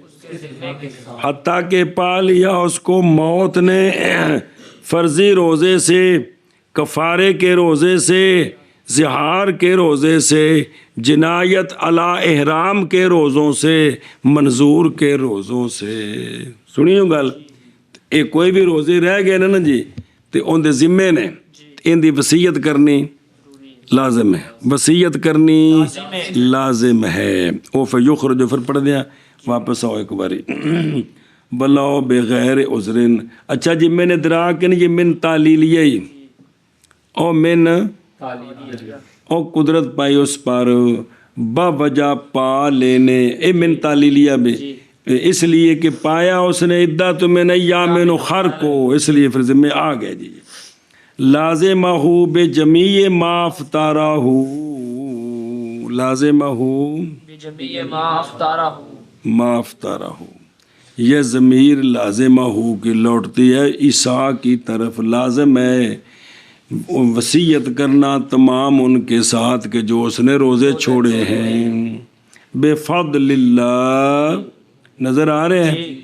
حتیٰ کہ پا لیا اس کو موت نے فرضی روزے سے کفارے کے روزے سے زہار کے روزے سے جنایت علی احرام کے روزوں سے منظور کے روزوں سے سنیو گل اے کوئی بھی روزے رہ گئے نا جی تے ان دے ذمے نے ان دی وصیت کرنی لازم ہے وصیت کرنی لازم ہے او فیخرج پھر پڑھ دیا واپس آؤ ایک باری بلاؤ بغیر عذرن اچھا جی میں نے درا کہ یہ من تعلیلیہ ہی او من او قدرت پائی اس پر با وجہ پا لینے اے من تعلیلیہ بھی اس لیے کہ پایا اس نے عدت من ایام اخر کو اس لیے پھر ذمہ آ گئے جی لازمہ بے جمیع ما افطارہ لازمہ بجمیع ما افطارہ ما افطارہ یہ ضمیر لازمہ کی لوٹتی ہے عیسیٰ کی طرف لازم ہے وصیت کرنا تمام ان کے ساتھ کہ جو اس نے روزے چھوڑے ہیں بے فضل اللہ نظر آ رہے ہیں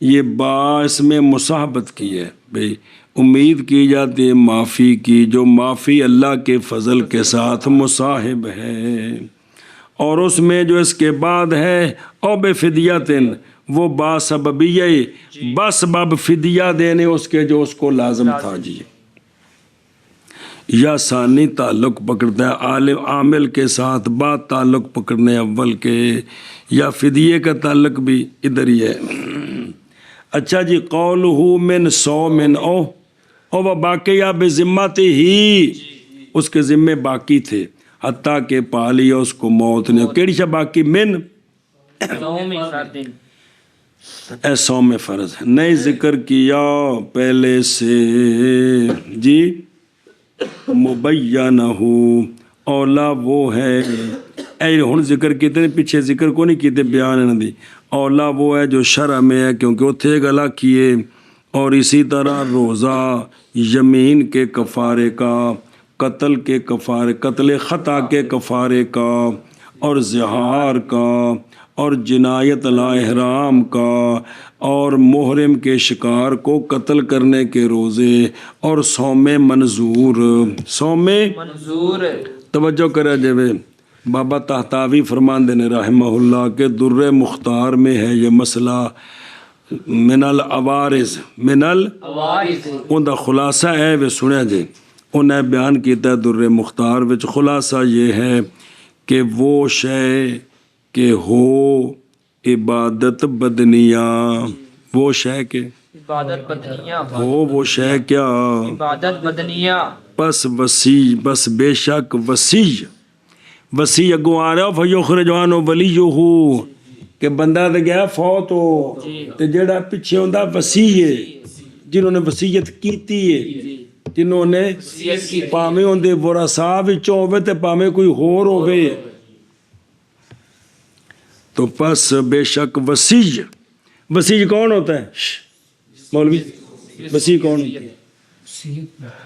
یہ باعث میں مصاحبت کی ہے بھئی امید کی جاتی ہے معافی کی جو معافی اللہ کے فضل کے ساتھ مصاحب ہے اور اس میں جو اس کے بعد ہے او بے فدیتن وہ با سببیہ بسبب فدیہ دینے اس کے جو اس کو لازم تھا جی یا ثانی تعلق پکڑتا ہے عالم عامل کے ساتھ بعد تعلق پکڑنے اول کے یا فدیے کا تعلق بھی ادھر ہی ہے اچھا جی قولہ من صوم او باقی یا بے ذمت ہی اس کے ذمے باقی تھے حتیٰ کہ پا لیا اس کو موت نے کیڑی شا باقی من اے صوم فرض نہیں ذکر کیا پہلے سے جی مبینہ اولا وہ ہے اے ہن ذکر کیتے پیچھے ذکر کو نہیں کیتے بیان نہ دی اولا وہ ہے جو شرع میں ہے کیونکہ اتھے گلا کیے اور اسی طرح روزہ یمین کے کفارے کا قتل کے کفارے قتل خطا کے کفارے کا اور زہار کا اور جنایت لا احرام کا اور محرم کے شکار کو قتل کرنے کے روزے اور صوم منظور منظور توجہ کرے جوے بابا تحتاوی فرماندے نے رحمہ اللہ کے در مختار میں ہے یہ مسئلہ من العوارض ان دا خلاصہ ہے وہ سنیا جے انہیں بیان کیتا ہے در مختار وچ خلاصہ یہ ہے کہ وہ شے کہ ہو عبادت بدنیاں وہ شے کہ عبادت بدنیاں ہو وہ شے کیا عبادت بدنیاں بس وسیع بس بے شک وسیع اگوں آ رہا فیخرجوان ولیہ کہ بندہ تے گیا فوت ہو تے جڑا پیچھے ہوندا وسیع ہے جنہوں نے وصیت کیتی ہے جنہوں نے پاویں ہوندے ورثاء وچوں ہوے تے پاویں کوئی ہور ہوے تو پس بے شک وسیع کون ہوتا ہے مولوی وسیع کون ہوتا ہے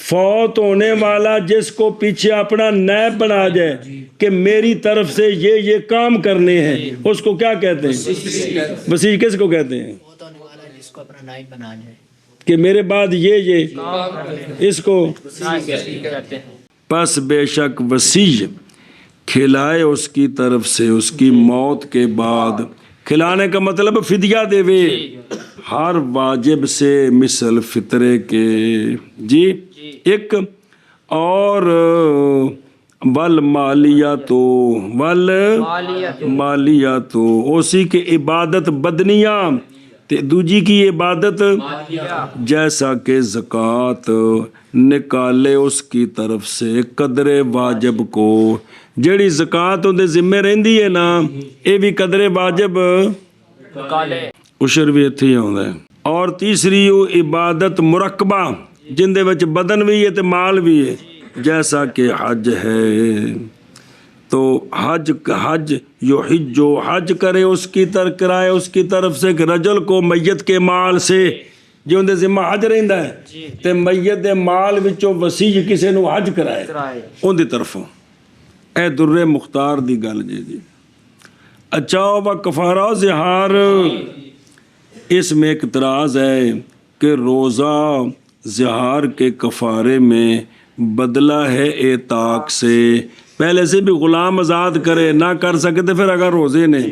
فوت ہونے والا جس کو پیچھے اپنا نیب بنا جائے کہ میری طرف سے یہ کام کرنے ہیں اس کو کیا کہتے ہیں وسیع کس کو کہتے ہیں فوت ہونے والا جس کو اپنا نائب بنا جائے کہ میرے بعد یہ اس کو کہتے ہیں پس بے شک وسیع کھلائے اس کی طرف سے اس کی موت کے بعد کھلانے کا مطلب فدیہ دے وے ہر واجب سے مثل فطرے کے جی ایک اور ول مالیہ تو اسی کے عبادت بدنیاں تے دوجی کی عبادت جیسا کہ زکوٰۃ نکالے اس کی طرف سے قدر واجب کو جیڑی زکوٰۃ اندے ذمے رہندی ہے نا یہ بھی قدر واجب عشر بھی اتھے ہی آندا ہے اور تیسری عبادت مرکبہ جن دے وچ بدن بھی ہے تے مال بھی ہے جیسا کہ حج ہے تو حج جو حج کرے اس کی طرف کرائے اس کی طرف سے کہ رجل کو میت کے مال سے جو اندے ذمہ حج رہندا ہے تے میت دے مال وچوں وسیع کسے نو حج کرائے ان دی طرفوں اے در مختار دی گل جی اچھا و کفارہ زہار اس میں ایک اعتراض ہے کہ روزہ زہار کے کفارے میں بدلہ ہے اعتاق سے پہلے سے بھی غلام آزاد کرے نہ کر سکتے پھر اگر روزے نے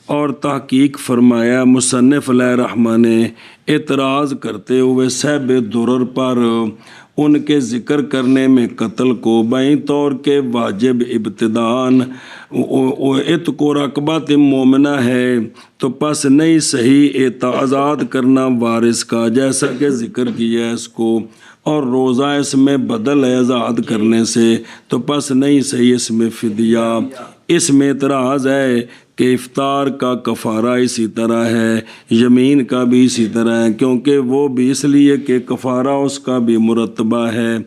اور تحقیق فرمایا مصنف علیہ رحمہ نے اعتراض کرتے ہوئے صحب درر پر ان کے ذکر کرنے میں قتل کو بائیں طور کے واجب ابتدان عتق و رقبۃ مومنہ ہے تو پس نہیں صحیح آزاد کرنا وارث کا جیسا کہ ذکر کیا ہے اس کو اور روزہ اس میں بدل ہے آزاد کرنے سے تو پس نہیں صحیح اس میں فدیہ اس میں اعتراض ہے کہ افطار کا کفارہ اسی طرح ہے یمین کا بھی اسی طرح ہے کیونکہ وہ بھی اس لیے کہ کفارہ اس کا بھی مرتبہ ہے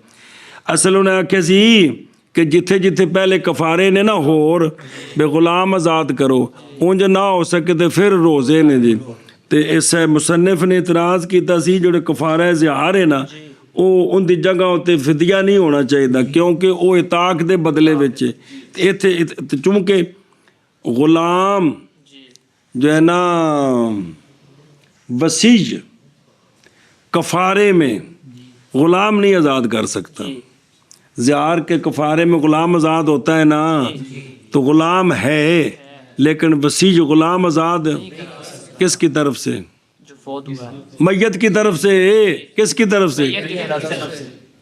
اصل انہیں آکھے سی کہ جتھے جتھے پہلے کفارے نے نا ہور بے غلام آزاد کرو اونج نہ ہو سکے تو پھر روزے نے جی تے اس مصنف نے اعتراض کیتا سی جو کفارہ زہار ہے نا وہ ان دی جگہ ہوتے فدیہ نہیں ہونا چاہیے کیونکہ وہ اطاق دے بدلے وچ ایتھے چونکہ غلام جو ہے نا وسیع کفارے میں غلام نہیں آزاد کر سکتا زہار کے کفارے میں غلام آزاد ہوتا ہے نا تو غلام ہے لیکن وسیع غلام آزاد کس کی طرف سے میت کی طرف سے کس کی طرف سے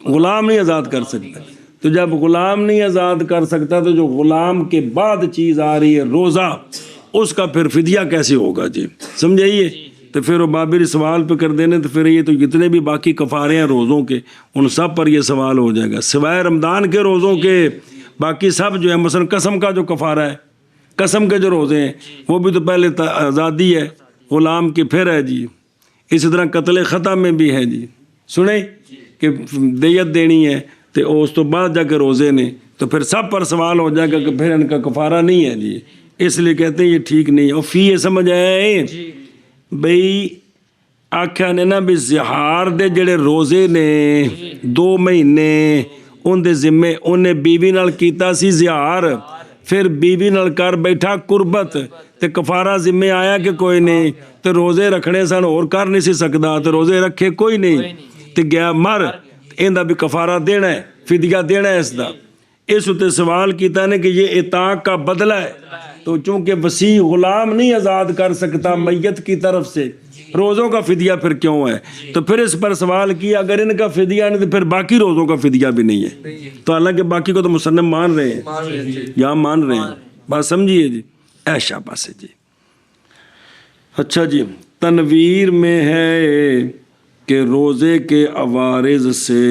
غلام نہیں آزاد کر سکتا تو جب غلام نہیں آزاد کر سکتا تو جو غلام کے بعد چیز آ رہی ہے روزہ اس کا پھر فدیہ کیسے ہوگا جی سمجھائیے تو پھر وہ بابری سوال پہ کر دینے تو پھر یہ تو جتنے بھی باقی کفارے ہیں روزوں کے ان سب پر یہ سوال ہو جائے گا سوائے رمضان کے روزوں کے باقی سب جو ہے مثلا قسم کا جو کفارہ ہے قسم کے جو روزے ہیں وہ بھی تو پہلے آزادی ہے غلام کی پھر ہے جی اسی طرح قتل خطا میں بھی ہے جی سنیں کہ دیت دینی ہے تو اس تو بعد جا کے روزے نے تو پھر سب پر سوال ہو جائے گا کہ پھر ان کا کفارہ نہیں ہے جی اس لیے کہتے ہیں یہ ٹھیک نہیں ہے اور فی یہ سمجھ آئے بھئی آکھیا نے نا بھی زہار دے جڑے روزے نے 2 مہینے ان دے ذمے انہیں بیوی نال کیتا سی زہار ਫਿਰ ਬੀਬੀ ਨਾਲ ਕਰ ਬੈਠਾ ਕੁਰਬਤ ਤੇ ਕਫਾਰਾ ਜ਼ਿੰਮੇ ਆਇਆ ਕਿ ਕੋਈ ਨਹੀਂ, ਤੇ ਰੋਜ਼ੇ ਰੱਖਣੇ ਸਨ ਹੋਰ ਕਰ ਨਹੀਂ ਸੀ ਸਕਦਾ ਤੇ ਰੋਜ਼ੇ ਰੱਖੇ ਕੋਈ ਨਹੀਂ ਤੇ ਗਿਆ ਮਰ, ਇਹਦਾ ਵੀ ਕਫਾਰਾ ਦੇਣਾ ਹੈ, ਫਿਦਿਆ ਦੇਣਾ ہے اس ਦਾ। اس اتنے سوال کیتا نے کہ یہ اطاق کا بدلہ ہے، تو چونکہ وسیع غلام نہیں آزاد کر سکتا میت کی طرف سے، روزوں کا فدیہ پھر کیوں ہے؟ تو پھر اس پر سوال کیا اگر ان کا فدیہ نہیں تو پھر باقی روزوں کا فدیہ بھی نہیں ہے۔ تو حالانکہ باقی کو تو مصنف مان رہے ہیں، یہاں مان رہے ہیں، بات سمجھیے جی، ایشا پاس ہے جی۔ اچھا جی، تنویر میں ہے کہ روزے کے عوارض سے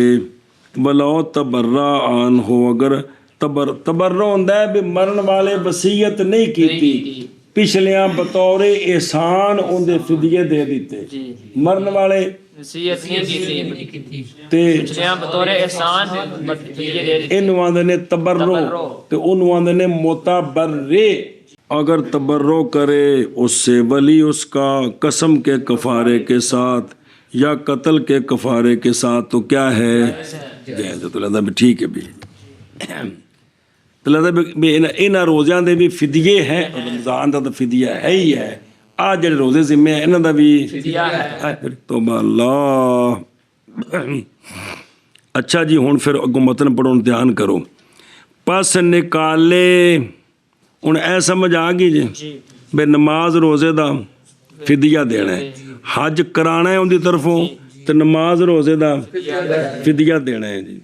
ولو تبرہ آن ہو، اگر تبرہ ہوتا ہے بھی مرن والے وصیت نہیں کی پچھلیاں بطور احسان اندے فدیے دے دیتے، مرن والے وصیت نہیں کی تے پچھلیاں بطور احسان فدیے دے دیتے، انہوں آندے نے تبرہ تے انہوں آندے نے متبرے۔ اگر تبرہ کرے اس سے ولی اس کا قسم کے کفارے کے ساتھ یا قتل کے کفارے کے ساتھ تو کیا ہے؟ جائز ہے۔ تو لگتا بھی ٹھیک ہے بھی، تو لگتا بھی انہاں روزیاں دے بھی فدیے ہیں، رمضان دا تو فدیہ ہے ہی ہے، آج جڑے روزے ذمہ ہیں انہاں دا بھی فدیہ ہے۔ توبہ اللہ۔ اچھا جی، ہن پھر اگوں متن پڑھو، دھیان کرو۔ پس نکالے، ہن اے سمجھ آ گئی جی بے نماز روزے دا فدیہ دینا ہے، حج کرانا ہے ان دی طرفوں تو نماز روزے دا فدیہ دینا ہے جی۔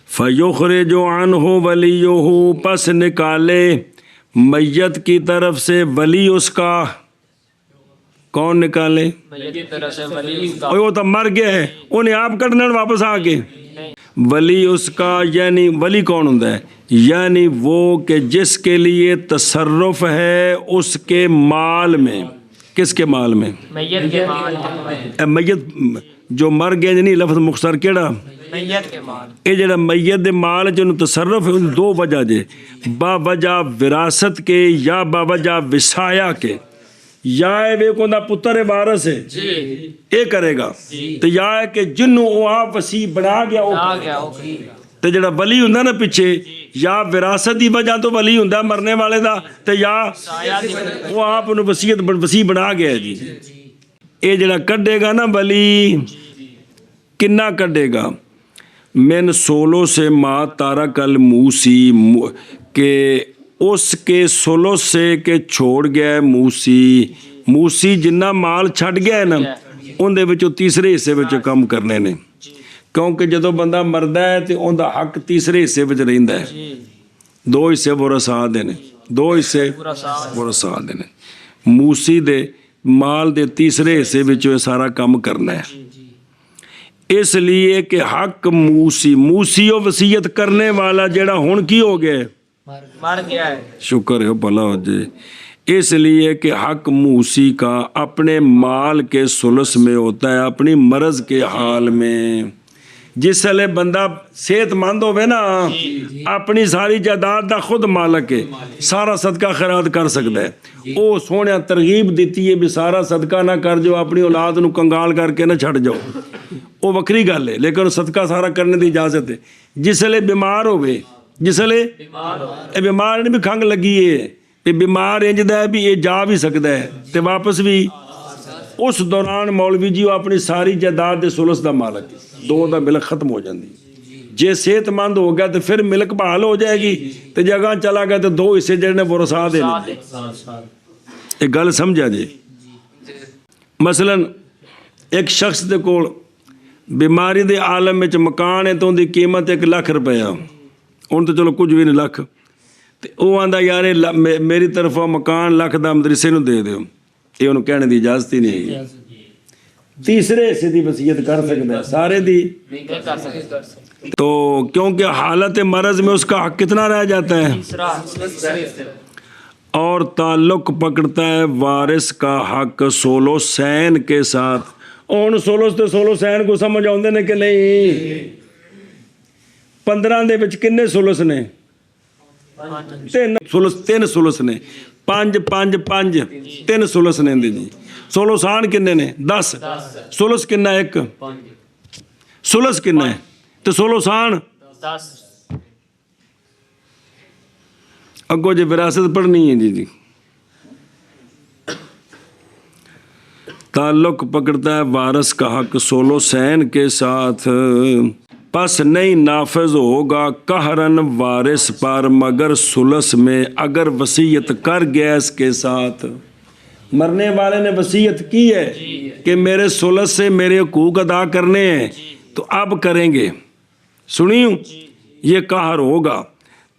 فَيُخْرِجُ عَنْهُ وَلِيُّهُ، پس نکالے میت کی طرف سے ولی اس کا، کون نکالے؟ میت کی طرف سے ولی کا، وہ تو مر گیا ہے انہیں آپ کٹنا واپس آ کے، ولی اس کا یعنی ولی کون ہوتا ہے؟ یعنی وہ کہ جس کے لیے تصرف ہے اس کے مال میں، کس کے مال میں؟ میت کے مال، میت جو مر گیا یعنی لفظ مختصر کیڑا؟ میت کے مال۔ یہ جڑا میت دے مال جو تصرف ہے دو وجہ جے، با وجہ وراثت کے یا با وجہ وصایا کے، یا وے کو دا پتر وارث ہے یہ کرے گا، تو یا ہے کہ جنوں وہ آپ وصی بنا گیا وہ آ گیا اوکے، تے جڑا ولی ہوندا نا پیچھے، یا وراثت دی وجہ تو ولی ہوندا مرنے والے دا، تے یا وہ آپ انہوں وصی بنا گیا جی۔ اے جڑا کڈے گا نا ولی کنا کڈے گا؟ من سولو سے ما تارک الموسی، کہ اس کے سولو سے کہ چھوڑ گیا ہے موسی جنہ مال چھڑ گیا ہے نا ان دے وچوں تیسرے حصے وچوں کم کرنے نے، کیونکہ جدو بندہ مردہ ہے تو ان دا حق تیسرے حصے وچ رہندا ہے، دو حصے ورثاء دے نے، دو حصے ورثاء دے نے، موسی دے مال دے تیسرے حصے وچوں یہ سارا کم کرنا ہے، اس لیے کہ حق موسی و وصیت کرنے والا جڑا ہن کی ہو گیا ہے، مر گیا ہے، شکر ہے بھلا ہو جائے، اس لیے کہ حق موسی کا اپنے مال کے ثلث میں ہوتا ہے، اپنی مرض کے حال میں۔ جس لئے بندہ صحت مند ہوئے نا اپنی ساری جائیداد دا خود مالک ہے، سارا صدقہ خیرات کر سکتا ہے، او سونے ترغیب دیتی ہے بھی سارا صدقہ نہ کر جو اپنی اولاد نو کنگال کر کے نہ چھڑ جاؤ، وہ وکری گل ہے، لیکن صدقہ سارا کرنے دی اجازت ہے۔ جس لئے بیمار ہوئے، جس لئے بیمار نہیں بھی کھنگ لگی ہے، بیمار انجدہ ہے بھی یہ جا بھی سکتا ہے تے واپس بھی، اس دوران مولوی جی وہ اپنی ساری جائیداد دے ثلث دا مالک ہے، دو دا ملک ختم ہو جاندی، جے صحت مند ہو گیا تو پھر ملک بحال ہو جائے گی، تو جگہ چلا گیا تو دو حصے جڑنے ورثاء دے لیں۔ ایک گل سمجھا جی، مثلا ایک شخص دے کول بیماری دے عالم میں مکان ہے تو ان دی قیمت 1 لاکھ روپیہ، ان تو چلو کچھ بھی نہیں لکھ، وہ آندا یار میری طرف مکان لاکھ دا مدرسے نو دے دیو، یہ انہوں کہنے دی اجازت ہی نہیں ہے، تیسرے حصے دی وصیت کر سکتا ہے، سارے دی نہیں کر سکتے، تو کیونکہ حالت مرض میں اس کا حق کتنا رہ جاتا ہے، تیسرا اور تعلق پکڑتا ہے وارث کا حق سولو سین کے ساتھ۔ اور سولو تے سولو سین کو سمجھ آؤندے نے کہ نہیں؟ 15 دے وچ کنے سولس نے؟ 3 سولس نے، 5 5 5 3 سولس نے جی، سولوسان کنے نے؟ 10، سولس کنا 1، سولس کنا ہے تو سولوسان 10، اگو جو وراثت پڑھنی ہے جی تعلق پکڑتا ہے وارث کا حق ثلثین کے ساتھ، پس نہیں نافذ ہوگا قہرن وارث پر مگر ثلث میں اگر وصیت کر گیا اس کے ساتھ۔ مرنے والے نے وصیت کی ہے کہ میرے ثلث سے میرے حقوق ادا کرنے ہیں تو اب کریں گے، سنیوں یہ قہر ہوگا۔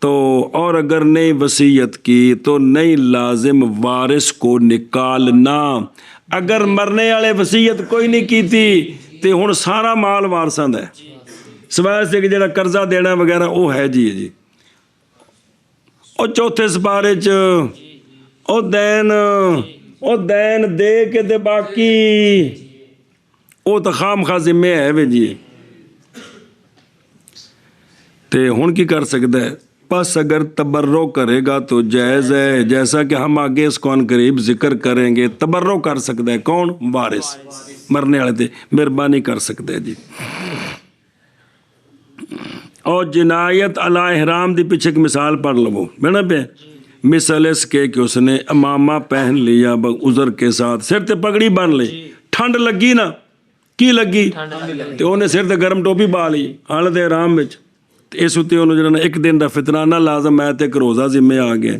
تو اور اگر نہیں وصیت کی تو نہیں لازم وارث کو نکالنا۔ اگر مرنے والے وصیت کوئی نہیں کیتی تے ہن سارا مال وارثاں دا ہے، سوائے سے کہ جڑا قرضہ دینا وغیرہ وہ ہے جی۔ اور چوتھے سپارے چ او دین دے کے تے باقی وہ تو خام خواہ ذمہ ہے وے جی۔ تے ہن کی کر سکتا ہے؟ پس اگر تبرع کرے گا تو جائز ہے، جیسا کہ ہم آگے اس کو قریب ذکر کریں گے۔ تبرع کر سکتا ہے کون؟ وارث، مرنے والے تے مہربانی کر سکتا ہے جی۔ اور جنایت علی احرام دی پیچھے ایک مثال پڑھ لو بنا پہ، مثال اس کے کہ اس نے امامہ پہن لیا عذر کے ساتھ، سر تے پگڑی بن لی، ٹھنڈ لگی نا، کی لگی تے انہیں سر تے گرم ٹوپی پا لی حالت احرام وچ، اس اتنے انہوں جنہوں ایک دن دا فطرانہ لازم ہے تے ایک روزہ ذمہ آ گئے،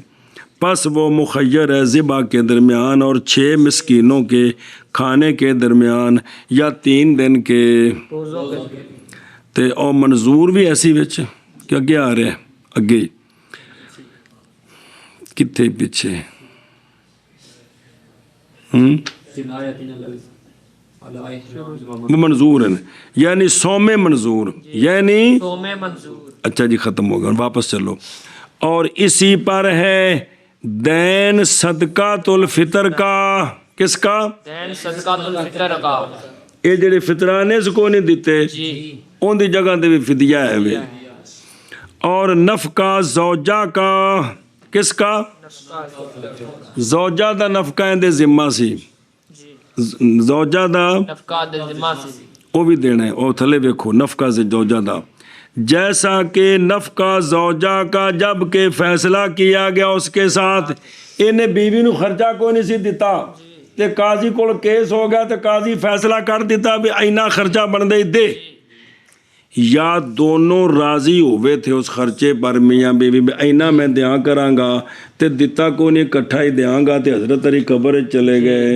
پس وہ مخیر ہے ذبح کے درمیان اور 6 مسکینوں کے کھانے کے درمیان یا 3 دن کے، تے اور منظور بھی ایسی وچ کہ اگے آ رہے ہیں، اگے کتنے پیچھے منظور ہیں، یعنی سوم منظور، یعنی اچھا جی ختم ہو گیا، واپس چلو۔ اور اسی پر ہے دین صدقۃ الفطر کا، کس کا؟ دین صدقۃ الفطر کا، یہ جڑے فطرانے سے کو نہیں دیتے ان دی جگہ دے بھی فدیہ ہے وے۔ اور نفقہ زوجہ کا، کس کا؟ زوجہ دا نفقہ اندے ذمہ سی، زوجہ دا نفقہ دے ذمہ سی، وہ بھی دینا ہے۔ اور تھلے ویکھو نفقہ سے زوجہ دا، جیسا کہ نفقہ زوجہ کا جب کہ فیصلہ کیا گیا اس کے ساتھ، انہیں بیوی نو خرچہ کوئی نہیں سی دیتا تے قاضی کو کیس ہو گیا تے قاضی فیصلہ کر دیتا بھی اینا خرچہ بن دے، یا دونوں راضی ہوئے تھے اس خرچے پر، میاں بیوی بھی اینا میں دیاں کراں گا تے دتا کو نہیں کٹھا ہی دیاں گا تے حضرت علی قبر چلے گئے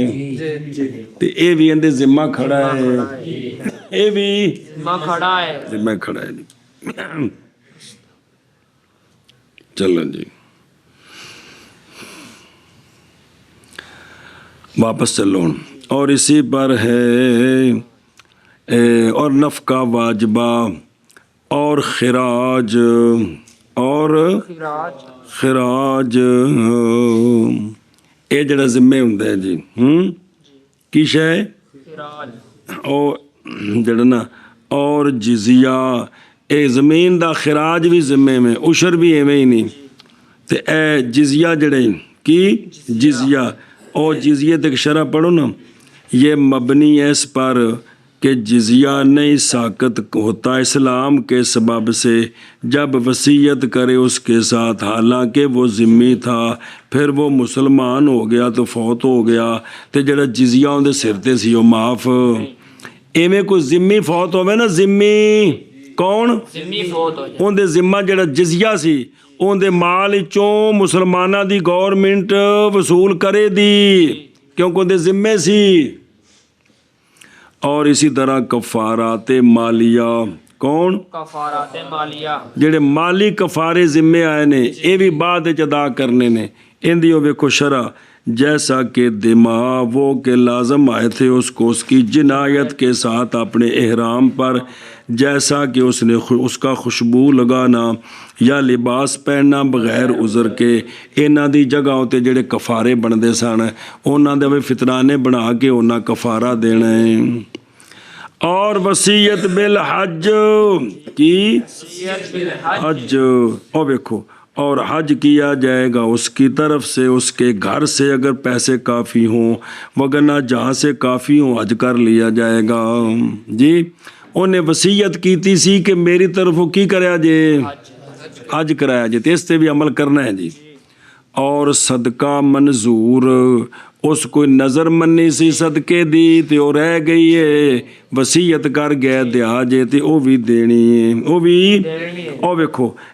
تے اے بھی اندے ذمہ کھڑا ہے، اے بھی ذمہ کھڑا ہے، ذمہ کھڑا ہے جی۔ چلو جی واپس چلو۔ اور اسی پر ہے اور نفقہ واجبہ اور خراج، اور خراج اے جڑا ذمہ ہوندا ہے جی، کی شے او جڑا نا، اور جزیہ، اے زمین دا خراج بھی ذمے میں، عشر بھی ایویں ہی نہیں، تے اے جزیہ جڑے کی جزیہ، اور جزیہ تک شرح پڑھو نا، یہ مبنی ہے اس پر کہ جزیہ نہیں ساقط ہوتا اسلام کے سبب سے جب وصیت کرے اس کے ساتھ، حالانکہ وہ ذمی تھا، پھر وہ مسلمان ہو گیا تو فوت ہو گیا تے جڑا جزیہ ان دے سر تے سی وہ معاف۔ ایویں کوئی ذمی فوت ہوئے نا، ذمی کون؟ ذمی فوت ہو جائے، ان دے ذمہ جڑا جزیہ سی ان دے مال چوں مسلمانہ دی گورنمنٹ وصول کرے دی، کیونکہ ان دے ذمے سی۔ اور اسی طرح کفارات مالیہ، کون؟ کفارات مالیہ، جڑے مالی کفارے ذمے آئے نے اے بھی بعد ادا کرنے نے، ان دیو ویکھو شرح، جیسا کہ دماغ وہ کہ لازم آئے تھے اس کو اس کی جنایت کے ساتھ اپنے احرام پر، جیسا کہ اس نے اس کا خوشبو لگانا یا لباس پہننا بغیر عذر کے، انہاں دی جگہ ہوتے جڑے کفارے بندے سن انہاں دے فطرانے بنا کے انہاں کفارہ دینا ہے۔ اور وصیت بالحج کی، حج او دیکھو، اور حج کیا جائے گا اس کی طرف سے اس کے گھر سے اگر پیسے کافی ہوں، وگرنہ جہاں سے کافی ہوں حج کر لیا جائے گا جی۔ انہیں وصیت کیتی سی کہ میری طرف کی کریا جے، حج کرایا جے، تے اس تے بھی عمل کرنا ہے جی۔ ਔਰ ਸਦਕਾ ਮਨਜ਼ੂਰ ਉਸ ਕੋਈ ਨਜ਼ਰ ਮੰਨੀ ਸੀ ਸਦਕੇ ਦੀ ਤੇ ਉਹ ਰਹਿ ਗਈ ਏ, ਵਸੀਅਤ ਕਰ ਗਿਆ ਦਿਆ ਜੇ ਤੇ ਉਹ ਵੀ ਦੇਣੀ ਏ, ਉਹ ਵੀ ਉਹ ਵੇਖੋ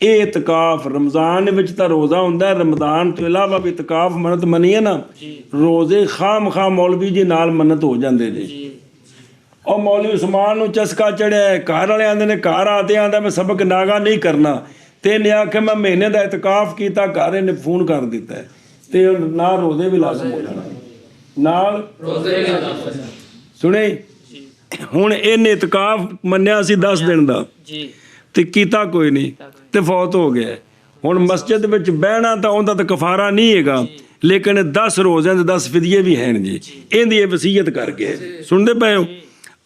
ਇਹ ਇਤਕਾਫ ਰਮਜ਼ਾਨ ਵਿੱਚ ਤਾਂ ਰੋਜ਼ਾ ਹੁੰਦਾ, ਰਮਜ਼ਾਨ ਤੋਂ ਇਲਾਵਾ ਵੀ ਇਤਕਾਫ ਮੰਨਤ ਮੰਨੀਏ ਨਾ, ਰੋਜ਼ੇ ਖਾਮ ਮੌਲਵੀ ਜੀ ਨਾਲ ਮੰਨਤ ਹੋ ਜਾਂਦੇ ਨੇ। ਉਹ ਮੌਲਵੀ ਉਸਮਾਨ ਨੂੰ ਚਸਕਾ ਚੜਿਆ, ਘਰ ਵਾਲੇ ਆਂਦੇ ਨੇ ਘਰ ਆਤੇ ਆਂਦਾ ਮੈਂ ਸਬਕ ਨਾਗਾ ਨਹੀਂ ਕਰਨਾ, ਤੇ ਇਹਨੇ ਆਖਿਆ ਮੈਂ ਮਹੀਨੇ ਦਾ ਇਤਕਾਫ ਕੀਤਾ, ਘਰ ਇਹਨੇ ਫੋਨ ਕਰ ਦਿੱਤਾ ਤੇ ਨਾਲ ਰੋਜ਼ੇ ਵੀ ਲਾਜ਼ਮ ਹੋ ਜਾਣਾ, ਨਾਲ ਰੋਜ਼ੇ ਵੀ ਲਾਜ਼ਮ। ਸੁਣੇ ਹੁਣ ਇਹਨੇ ਇਤਕਾਫ ਮੰਨਿਆ ਸੀ 10 ਦਿਨ ਦਾ ਜੀ ਤੇ ਕੀਤਾ ਕੋਈ ਨਹੀਂ ਤੇ ਫੌਤ ਹੋ ਗਿਆ। ਹੁਣ ਮਸਜਿਦ ਵਿੱਚ ਬਹਿਣਾ ਤਾਂ ਉਹਦਾ ਤਾਂ ਕਫਾਰਾ ਨਹੀਂ ਹੈਗਾ, ਲੇਕਿਨ 10 ਰੋਜ਼ਿਆਂ ਦੇ 10 ਫਿਦੀਏ ਵੀ ਹਨ ਜੀ, ਇਹਦੀ ਇਹ ਵਸੀਅਤ ਕਰ ਗਏ। ਸੁਣਦੇ ਪਏ ਹੋ?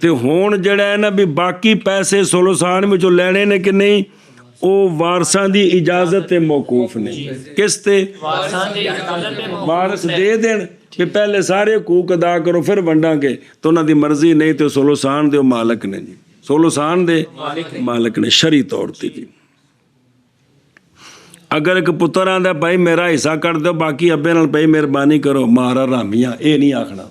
ਤੇ ਹੁਣ ਜਿਹੜਾ ਹੈ ਨਾ ਵੀ ਬਾਕੀ ਪੈਸੇ ਸੁਲਸਾਨ ਵਿੱਚੋਂ ਲੈਣੇ ਨੇ ਕਿ ਨਹੀਂ, ਉਹ ਵਾਰਸਾਂ ਦੀ ਇਜਾਜ਼ਤ ਤੇ ਮੌਕੂਫ ਨੇ। ਕਿਸ ਤੇ? ਵਾਰਸ ਦੇ ਦੇਣ ਕਿ ਪਹਿਲੇ ਸਾਰੇ ਹਕੂਕ ਅਦਾ ਕਰੋ ਫਿਰ ਵੰਡਾਂਗੇ, ਤਾਂ ਉਹਨਾਂ ਦੀ ਮਰਜ਼ੀ, ਨਹੀਂ ਤੇ ਸੁਲਸਾਨ ਦੇ ਉਹ ਮਾਲਕ ਨੇ ਜੀ, ਸੁਲਸਾਨ ਦੇ ਮਾਲਕ ਨੇ ਸ਼ਰੀ ਤੌਰ ਤੇ ਜੀ। ਅਗਰ ਇੱਕ ਪੁੱਤਰ ਆਂਦਾ ਭਾਈ ਮੇਰਾ ਹਿੱਸਾ ਕੱਢ ਦਿਓ, ਬਾਕੀ ਅੱਬੇ ਨਾਲ ਭਾਈ ਮਿਹਰਬਾਨੀ ਕਰੋ, ਮਾਰਾ ਰਾਮੀਆਂ, ਇਹ ਨਹੀਂ ਆਖਣਾ,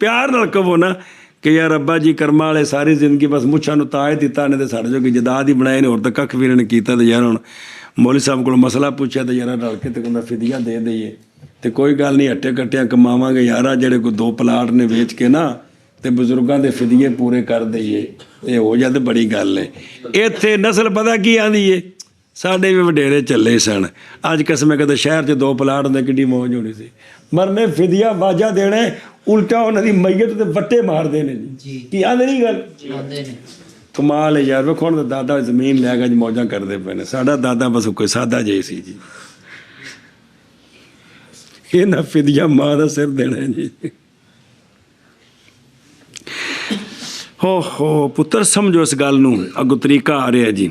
ਪਿਆਰ ਨਾਲ ਕਹੋ ਨਾ ਕਿ ਯਾਰ ਅੱਬਾ ਜੀ ਕਰਮਾਂ ਵਾਲੇ ਸਾਰੀ ਜ਼ਿੰਦਗੀ ਬਸ ਮੁੱਛਾਂ ਨੂੰ ਤਾਂ ਹੀ ਦਿੱਤਾ ਨੇ ਤੇ ਸਾਡੇ ਜੋ ਕਿ ਜਦਾਦ ਹੀ ਬਣਾਏ ਨੇ, ਹੋਰ ਤਾਂ ਕੱਖ ਵੀ ਇਹਨਾਂ ਨੇ ਕੀਤਾ। ਤੇ ਯਾਰ ਹੁਣ ਮੌਲੀ ਸਾਹਿਬ ਕੋਲ ਮਸਲਾ ਪੁੱਛਿਆ ਤੇ ਯਾਰ ਰਲ ਕੇ ਤੇ ਕਹਿੰਦਾ ਫਿਦਿਆ ਦੇ ਦਈਏ, ਤੇ ਕੋਈ ਗੱਲ ਨਹੀਂ ਹੱਟੇ ਕੱਟਿਆਂ ਕਮਾਵਾਂਗੇ ਯਾਰਾ, ਜਿਹੜੇ ਕੋਈ 2 ਪਲਾਟ ਨੇ ਵੇਚ ਕੇ ਨਾ ਤੇ ਬਜ਼ੁਰਗਾਂ ਦੇ ਫਿਦਿਏ ਪੂਰੇ ਕਰ ਦਈਏ, ਤੇ ਹੋ ਜਾ ਤੇ ਬੜੀ ਗੱਲ ਹੈ। ਇੱਥੇ ਨਸਲ ਪਤਾ ਕੀ ਆਂਦੀ ਏ, ਸਾਡੇ ਵੀ ਵਡੇਰੇ ਚੱਲੇ ਸਨ, ਅੱਜ ਕਸਮੇ ਕਦੇ ਸ਼ਹਿਰ 'ਚ 2 ਪਲਾਟ ਹੁੰਦੇ ਕਿੱਡੀ ਮੌਜ ਹੋਣੀ ਸੀ, ਮਰਨੇ ਫਿਦਿਆ ਬਾਜਾ ਦੇਣੇ, ਉਲਟਾ ਉਹਨਾਂ ਦੀ ਮਈਅਤ ਤੇ ਵੱਟੇ ਮਾਰਦੇ ਨੇ ਜੀ, ਕੀ ਆਂਦੇ ਨਹੀਂ ਗੱਲ, ਕਮਾਲ ਹੈ ਯਾਰ। ਵੇਖੋ ਹੁਣ ਦਾਦਾ ਜ਼ਮੀਨ ਲੈ ਕੇ ਮੌਜਾਂ ਕਰਦੇ ਪਏ ਨੇ, ਸਾਡਾ ਦਾਦਾ ਬਸ ਕੋਈ ਸਾਦਾ ਜਿਹਾ ਸੀ ਜੀ, ਇਹਨਾਂ ਫਿਦਿਆ ਮਾਂ ਦਾ ਸਿਰ ਦੇਣਾ ਜੀ। ਹੋ ਪੁੱਤਰ ਸਮਝੋ ਇਸ ਗੱਲ ਨੂੰ, ਅੱਗੋਂ ਤਰੀਕਾ ਆ ਰਿਹਾ ਜੀ।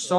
100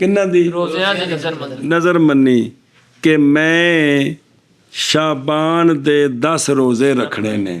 ਕਿੰਨਾਂ ਦੀ ਰੋਜ਼ਿਆਂ ਦੀ ਨਜ਼ਰ ਮੰਨੀ। ਨਜ਼ਰ ਮੰਨੀ ਕਿ ਮੈਂ ਸ਼ਾਬਾਨ ਦੇ 10 ਰੋਜ਼ੇ ਰੱਖਣੇ ਨੇ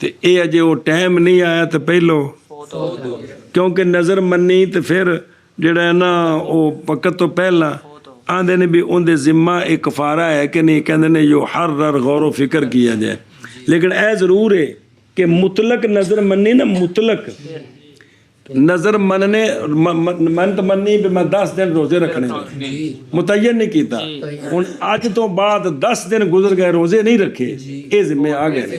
ਤੇ ਇਹ ਅਜੇ ਉਹ ਟਾਈਮ ਨਹੀਂ ਆਇਆ ਤੇ ਪਹਿਲੋਂ ਕਿਉਂਕਿ ਨਜ਼ਰ ਮੰਨੀ ਤੇ ਫਿਰ ਜਿਹੜਾ ਹੈ ਨਾ ਉਹ ਵਕਤ ਤੋਂ ਪਹਿਲਾਂ ਆਂਦੇ ਨੇ ਵੀ ਉਹਦੇ ਜ਼ਿੰਮਾ ਇੱਕ ਕਫਾਰਾ ਹੈ ਕਿ ਨਹੀਂ, ਕਹਿੰਦੇ ਨੇ ਜੋ ਹਰ ਗੌਰ ਫਿਕਰ ਕੀਆ ਜਾਏ। ਲੇਕਿਨ ਇਹ ਜ਼ਰੂਰ ਹੈ ਕਿ ਮੁਤਲਕ ਨਜ਼ਰ ਮੰਨੀ ਨਾ, ਮੁਤਲਕ ਨਜ਼ਰ ਮੰਨਨੇ ਮੰਤ ਮੰਨੀ ਵੀ ਮੈਂ 10 ਦਿਨ ਰੋਜ਼ੇ ਰੱਖਣੇ ਨੇ, ਮੁਤੈਯਨ ਨਹੀਂ ਕੀਤਾ। ਹੁਣ ਅੱਜ ਤੋਂ ਬਾਅਦ 10 ਦਿਨ ਗੁਜ਼ਰ ਗਏ ਰੋਜ਼ੇ ਨਹੀਂ ਰੱਖੇ, ਇਹ ਜ਼ਿੰਮੇ ਆ ਗਏ ਨੇ।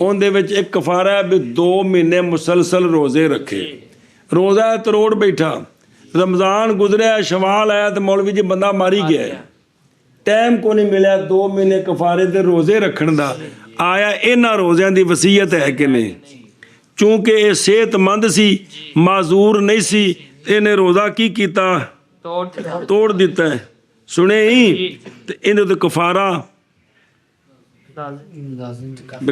ਉਹਦੇ ਵਿੱਚ ਇੱਕ ਕਫਾਰਾ ਹੈ ਵੀ 2 ਮਹੀਨੇ ਮੁਸਲਸਲ ਰੋਜ਼ੇ ਰੱਖੇ, ਰੋਜ਼ਾ ਤਰੋੜ ਬੈਠਾ, ਰਮਜ਼ਾਨ ਗੁਜ਼ਰਿਆ, ਸ਼ਵਾਲ ਆਇਆ ਤੇ ਮੌਲਵੀ ਜੀ ਬੰਦਾ ਮਾਰੀ ਗਿਆ, ਟਾਈਮ ਕੋ ਨਹੀਂ ਮਿਲਿਆ 2 ਮਹੀਨੇ ਕਫਾਰੇ ਦੇ ਰੋਜ਼ੇ ਰੱਖਣ ਦਾ। ਆਇਆ ਇਹਨਾਂ ਰੋਜ਼ਿਆਂ ਦੀ ਵਸੀਅਤ ਹੈ ਕਿ ਨਹੀਂ, ਚੂੰਕਿ ਇਹ ਸਿਹਤਮੰਦ ਸੀ, ਮਾਜ਼ੂਰ ਨਹੀਂ ਸੀ, ਇਹਨੇ ਰੋਜ਼ਾ ਕੀ ਕੀਤਾ, ਤੋੜ ਦਿੱਤਾ ਹੈ। ਸੁਣੇ ਹੀ ਤੇ ਇਹਦੇ ਤੇ ਕਫਾਰਾ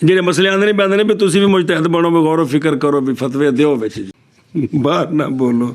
ਜਿਹੜੇ ਮਸਲੇ ਆਂਦੇ ਨਹੀਂ ਪੈਂਦੇ ਨੇ ਵੀ ਤੁਸੀਂ ਵੀ ਮੁਜਤਹਿਦ ਬਣੋ, ਵੀ ਗੌਰ ਫਿਕਰ ਕਰੋ, ਵੀ ਫਤਵੇ ਦਿਓ ਵਿੱਚ ਬਾਹਰ ਨਾ ਬੋਲੋ।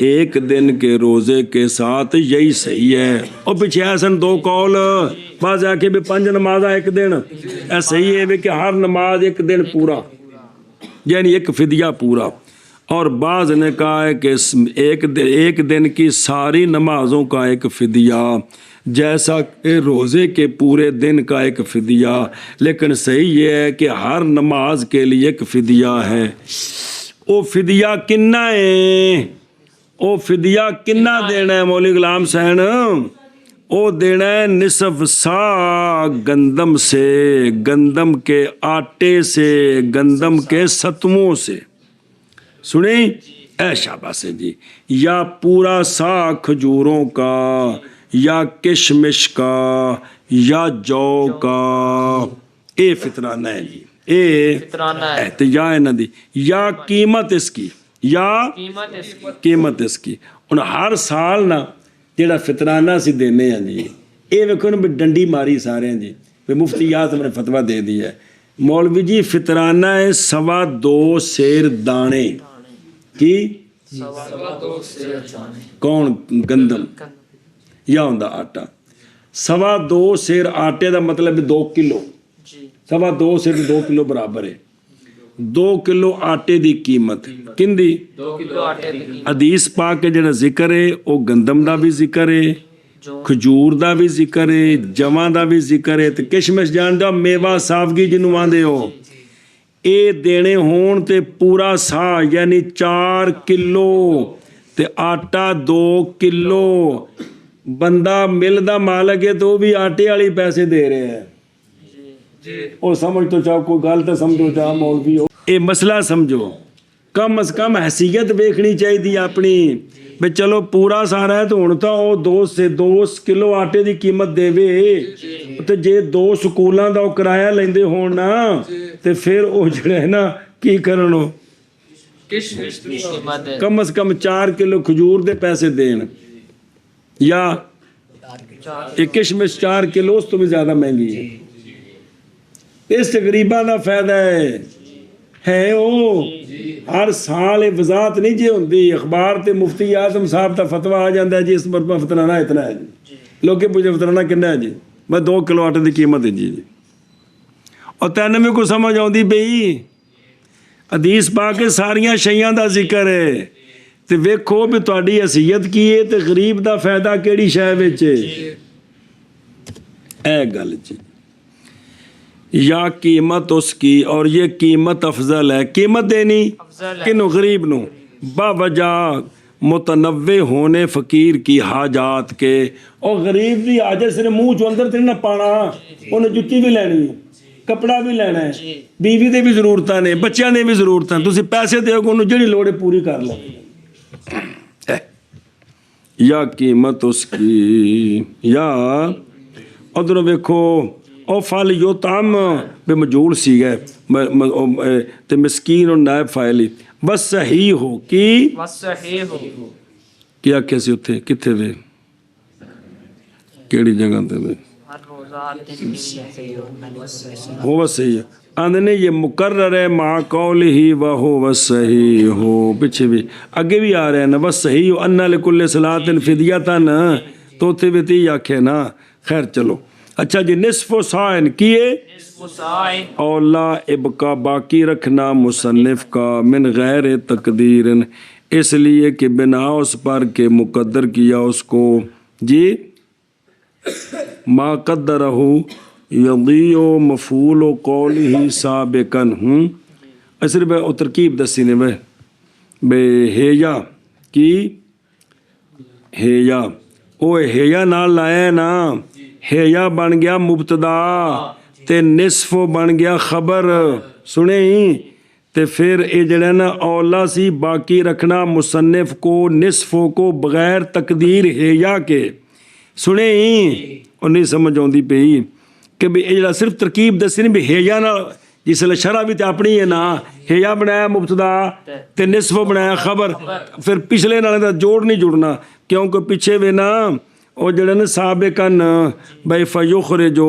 ایک دن کے روزے کے ساتھ یہی صحیح ہے. اور پیچھے ایسن دو قول بعض آ کے بھی 5 نمازاں ایک دن اے صحیح ہے بھی کہ ہر نماز ایک دن پورا یعنی ایک فدیہ پورا. اور بعض نے کہا ہے کہ ایک دن کی ساری نمازوں کا ایک فدیہ جیسا کہ روزے کے پورے دن کا ایک فدیہ. لیکن صحیح یہ ہے کہ ہر نماز کے لیے ایک فدیہ ہے. وہ فدیہ کنا ہے؟ وہ فدیہ کنا دینا ہے مولوی غلام حسین؟ وہ دینا ہے نصف سا گندم سے، گندم کے آٹے سے، گندم کے ستموں سے. سنیں اے شاباش جی. یا پورا سا کھجوروں کا، یا کشمش کا، یا جو کا. اے فطرانہ ہے جی، اے احتجاج نہ دی. یا قیمت اس کی، یا قیمت اس کی. ان ہر سال نہ جڑا فطرانہ سی دینے ہیں جی. اے ویکھو نا ڈنڈی ماری سارے ہیں جی. مفتی یاد ہم نے فتویٰ دے دیا ہے مولوی جی فطرانہ ہے 2.25 سیر دانے کی. کون؟ گندم یا ہوندا آٹا. 2.25 سیر آٹے دا مطلب 2 کلو. 2.25 سیر 2 کلو برابر ہے. 2 کلو آٹے دی قیمت کندی؟ 2 کلو آٹے دی قیمت. حدیث پاک کے جڑا ذکر ہے وہ گندم دا بھی ذکر ہے، کھجور دا بھی ذکر ہے، جواں دا بھی ذکر ہے. تے کشمش جان دا میوہ صافگی جنوں آندے ہو اے دینے ہون تے پورا سا یعنی 4 کلو تے آٹا 2 کلو. بندہ مل دا مالک ہے تو بھی آٹے والی پیسے دے رہے ہیں. او سمجھ تو چاہو کوئی گل تو سمجھو چاہ مولوی ہو. اے مسئلہ سمجھو کم از کم حیثیت ویکھنی چاہیے اپنی بھی چلو پورا سارا ہے تو ہن تو او 2 کلو آٹے دی قیمت دے تے جے 2 سکولاں دا کرایہ لیندے ہون نا تے پھر او جڑا ہے نا کی کرن کم از کم 4 کلو کھجور دے پیسے دین یا ایک کشمش 4 کلو اس تو بھی زیادہ مہنگی ہے. اس غریباں دا فائدہ ہے او ہر سال وضاحت نہیں جی ہوندی. اخبار تے مفتی اعظم صاحب دا فتویٰ آ جاندا ہے جی اس مرتبہ فطرانہ اتنا ہے جی. لوگ پوچھے فطرانہ کنا ہے جی؟ میں 2 کلو آٹے دی قیمت ہے جی. اور تینوں میں کوئی سمجھ آؤندی پئی حدیث پاک کے ساریاں شیاں دا ذکر ہے تے ویکھو بھی تہاڈی حیثیت کی ہے تے غریب دا فائدہ کیڑی شے وچ ہے. اے گل جی. یا قیمت اس کی اور یہ قیمت افضل ہے. قیمت دینی کنو؟ غریب نو باوجہ متنوع ہونے فقیر کی حاجات کے. اور غریب دی حاجت صرف منہ چو اندر تے نہ پانا، انہیں جُتی بھی لینی، کپڑا بھی لینا ہے، بیوی دے بھی ضرورتاں نے، بچیاں نے بھی ضرورتاں. تسی پیسے دیو گے انہوں جڑی لوڑ ہے پوری کر لو. یا قیمت اس کی یا ادھر ویکھو او فل یطعم بے مجول سی گئے تے مسکین اور نائب فاعلی بس صحیح ہو کی کیا کیسے ہوتے کتھے وے کیڑی جگہ تے وے ہو بس صحیح ہے. آندھنے یہ مقرر ہے مع قولہ وہو صحیح ہو. پیچھے بھی اگے بھی آ رہے ہیں نا بس صحیح ہو. انا لکل صلاۃ فدیۃ تو تے بھی تی آکھے نا. خیر چلو اچھا جی. نصف سائن کیے اولا ابقا باقی رکھنا مصنف کا من غیر تقدیر اس لیے کہ بنا اس پر کہ مقدر کیا اس کو جی ما قدرہ یضیع مفعول قولہ سابقا. صرف ترکیب دسی نے بے ہیجا کی ہیجا او ہیجا نال لایا نا. ہیجا بن گیا مبتدا تے نصف بن گیا خبر. سنیں تے پھر اے جڑا نا اولا سی باقی رکھنا مصنف کو نصف کو بغیر تقدیر ہیجا کے. سنیں اور نہیں سمجھ آتی پئی کہ بھی یہ صرف ترکیب دسی نہیں بھی ہیجا نہ جس لئے شرح بھی تے اپنی ہے نا. ہیجا بنایا مبتدا تے نصف بنایا خبر. پھر پچھلے نال دا جوڑ نہیں جڑنا کیونکہ پیچھے وے نا وہ جڑا نا سابقاً بھائی فیخرجو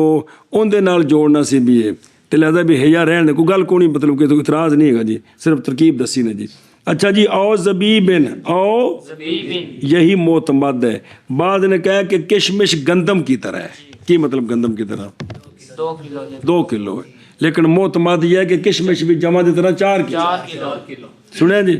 ان دے نال جوڑنا سی بھی ہے تے لہذا بھی ہیجا رہن دے کوئی گل کو نہیں مطلب کہ تو اعتراض نہیں ہے گا جی. صرف ترکیب دسی نے جی. اچھا جی، او زبیبن، او یہی معتمد ہے. بعض نے کہا کہ کشمش گندم کی طرح ہے. کی مطلب گندم کی طرح؟ 2 کلو 2 کلو ہے. لیکن معتمد یہ ہے کہ کشمش بھی جمع دی طرح 4 کلو. سنیں جی.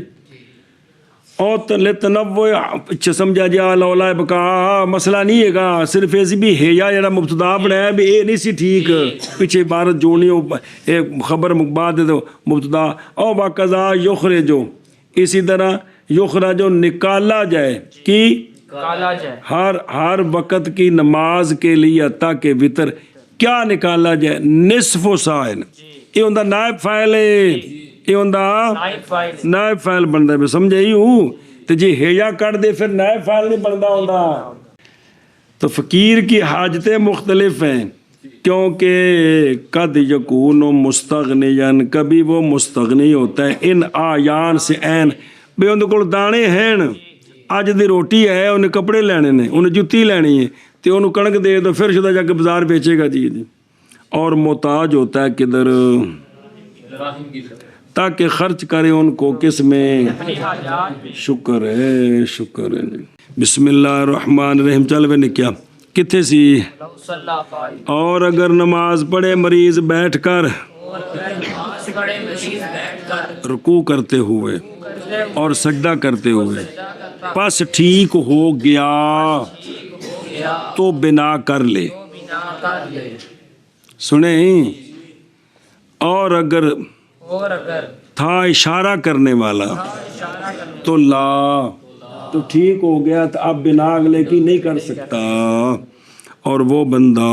اور تنوع اچھا سمجھا جی اولا بکا مسئلہ نہیں ہے گا. صرف ایسی بھی ہے یا جڑا مبتدا بنایا بھی اے نہیں سی ٹھیک، پیچھے عبارت جوڑنی ہو ایک خبر بعد دے دو مبتدا. او باقضا یخرجو، اسی طرح یخرجو نکالا جائے کی کالا جائے ہر وقت کی نماز کے لیے تاکہ وطر کیا نکالا جائے؟ نصف سائن. یہ ہوندا نائب فاعل ہے، یہ ہوندا نائب فاعل بندا ہے. سمجھے ہی ہوں تے جی ہیا کٹ دے پھر نائب فاعل نہیں بندا ہوندا. تو فقیر کی حاجتیں مختلف ہیں، کیونکہ قد یکون مستغنیاً، کبھی وہ مستغنی ہوتا ہے ان آیان سے عین بے اندے کول دانے ہیں، اج دی روٹی ہے، انہیں کپڑے لینے نے، انہیں جتی لینی ہے تے انہوں کنک دے دو پھر شدہ جا کے بازار بیچے گا. جی جی. اور محتاج ہوتا ہے کدھر؟ تاکہ خرچ کرے ان کو کس میں؟ شکر ہے، شکر ہے. بسم اللہ الرحمن الرحیم. چل بے نکیا کتھے سی؟ اور اگر نماز پڑھے مریض بیٹھ کر رکوع کرتے ہوئے اور سجدہ کرتے ہوئے پس ٹھیک ہو گیا تو بنا کر لے. سنیں، اور اگر تھا اشارہ کرنے والا تو لا، تو ٹھیک ہو گیا تو اب بنا اگلے کی نہیں کر سکتا. اور وہ بندہ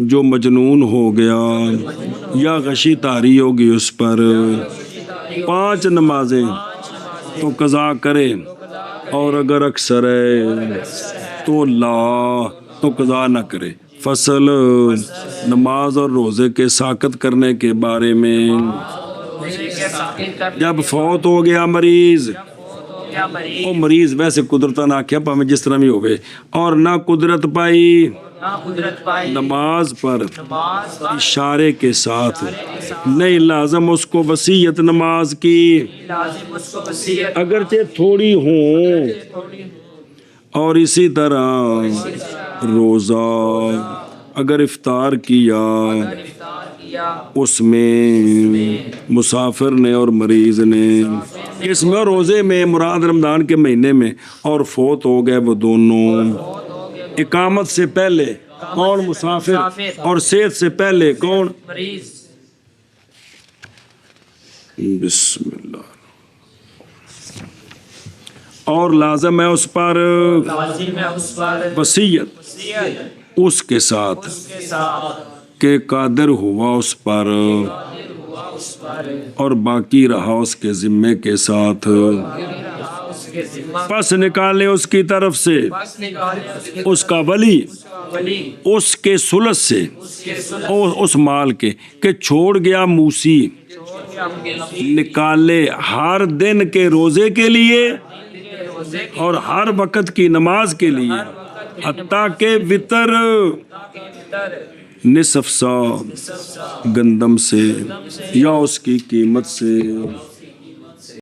جو مجنون ہو گیا یا غشی طاری ہوگی اس پر 5 نمازیں تو قضا کرے، اور اگر اکثر ہے تو لا، تو قضا نہ کرے. فصل نماز اور روزے کے ساقط کرنے کے بارے میں. جب فوت ہو گیا مریض، وہ مریض ویسے قدرت نہ کیا پا میں جس طرح بھی ہوئے، اور نہ قدرت پائی نماز پر اشارے کے ساتھ، نہیں لازم اس کو وصیت نماز کی اگرچہ تھوڑی ہوں. اور اسی طرح روزہ اگر افطار کیا اس میں مسافر نے اور مریض نے، اس میں روزے میں مراد رمضان کے مہینے میں، اور فوت ہو گئے وہ دونوں اقامت سے پہلے. کون؟ مسافر. اور صحت سے پہلے کون؟ بسم اللہ. اور لازم ہے اس پر وصیت اس کے ساتھ کہ قادر ہوا اس پر اور باقی رہا اس کے ذمے کے ساتھ. پس نکالے اس کی طرف سے اس کا ولی اس کے ثلث سے اس مال کے کہ چھوڑ گیا موسی، نکالے ہر دن کے روزے کے لیے اور ہر وقت کی نماز کے لیے، حتیٰ کہ وطر نصف سا گندم سے یا اس کی قیمت سے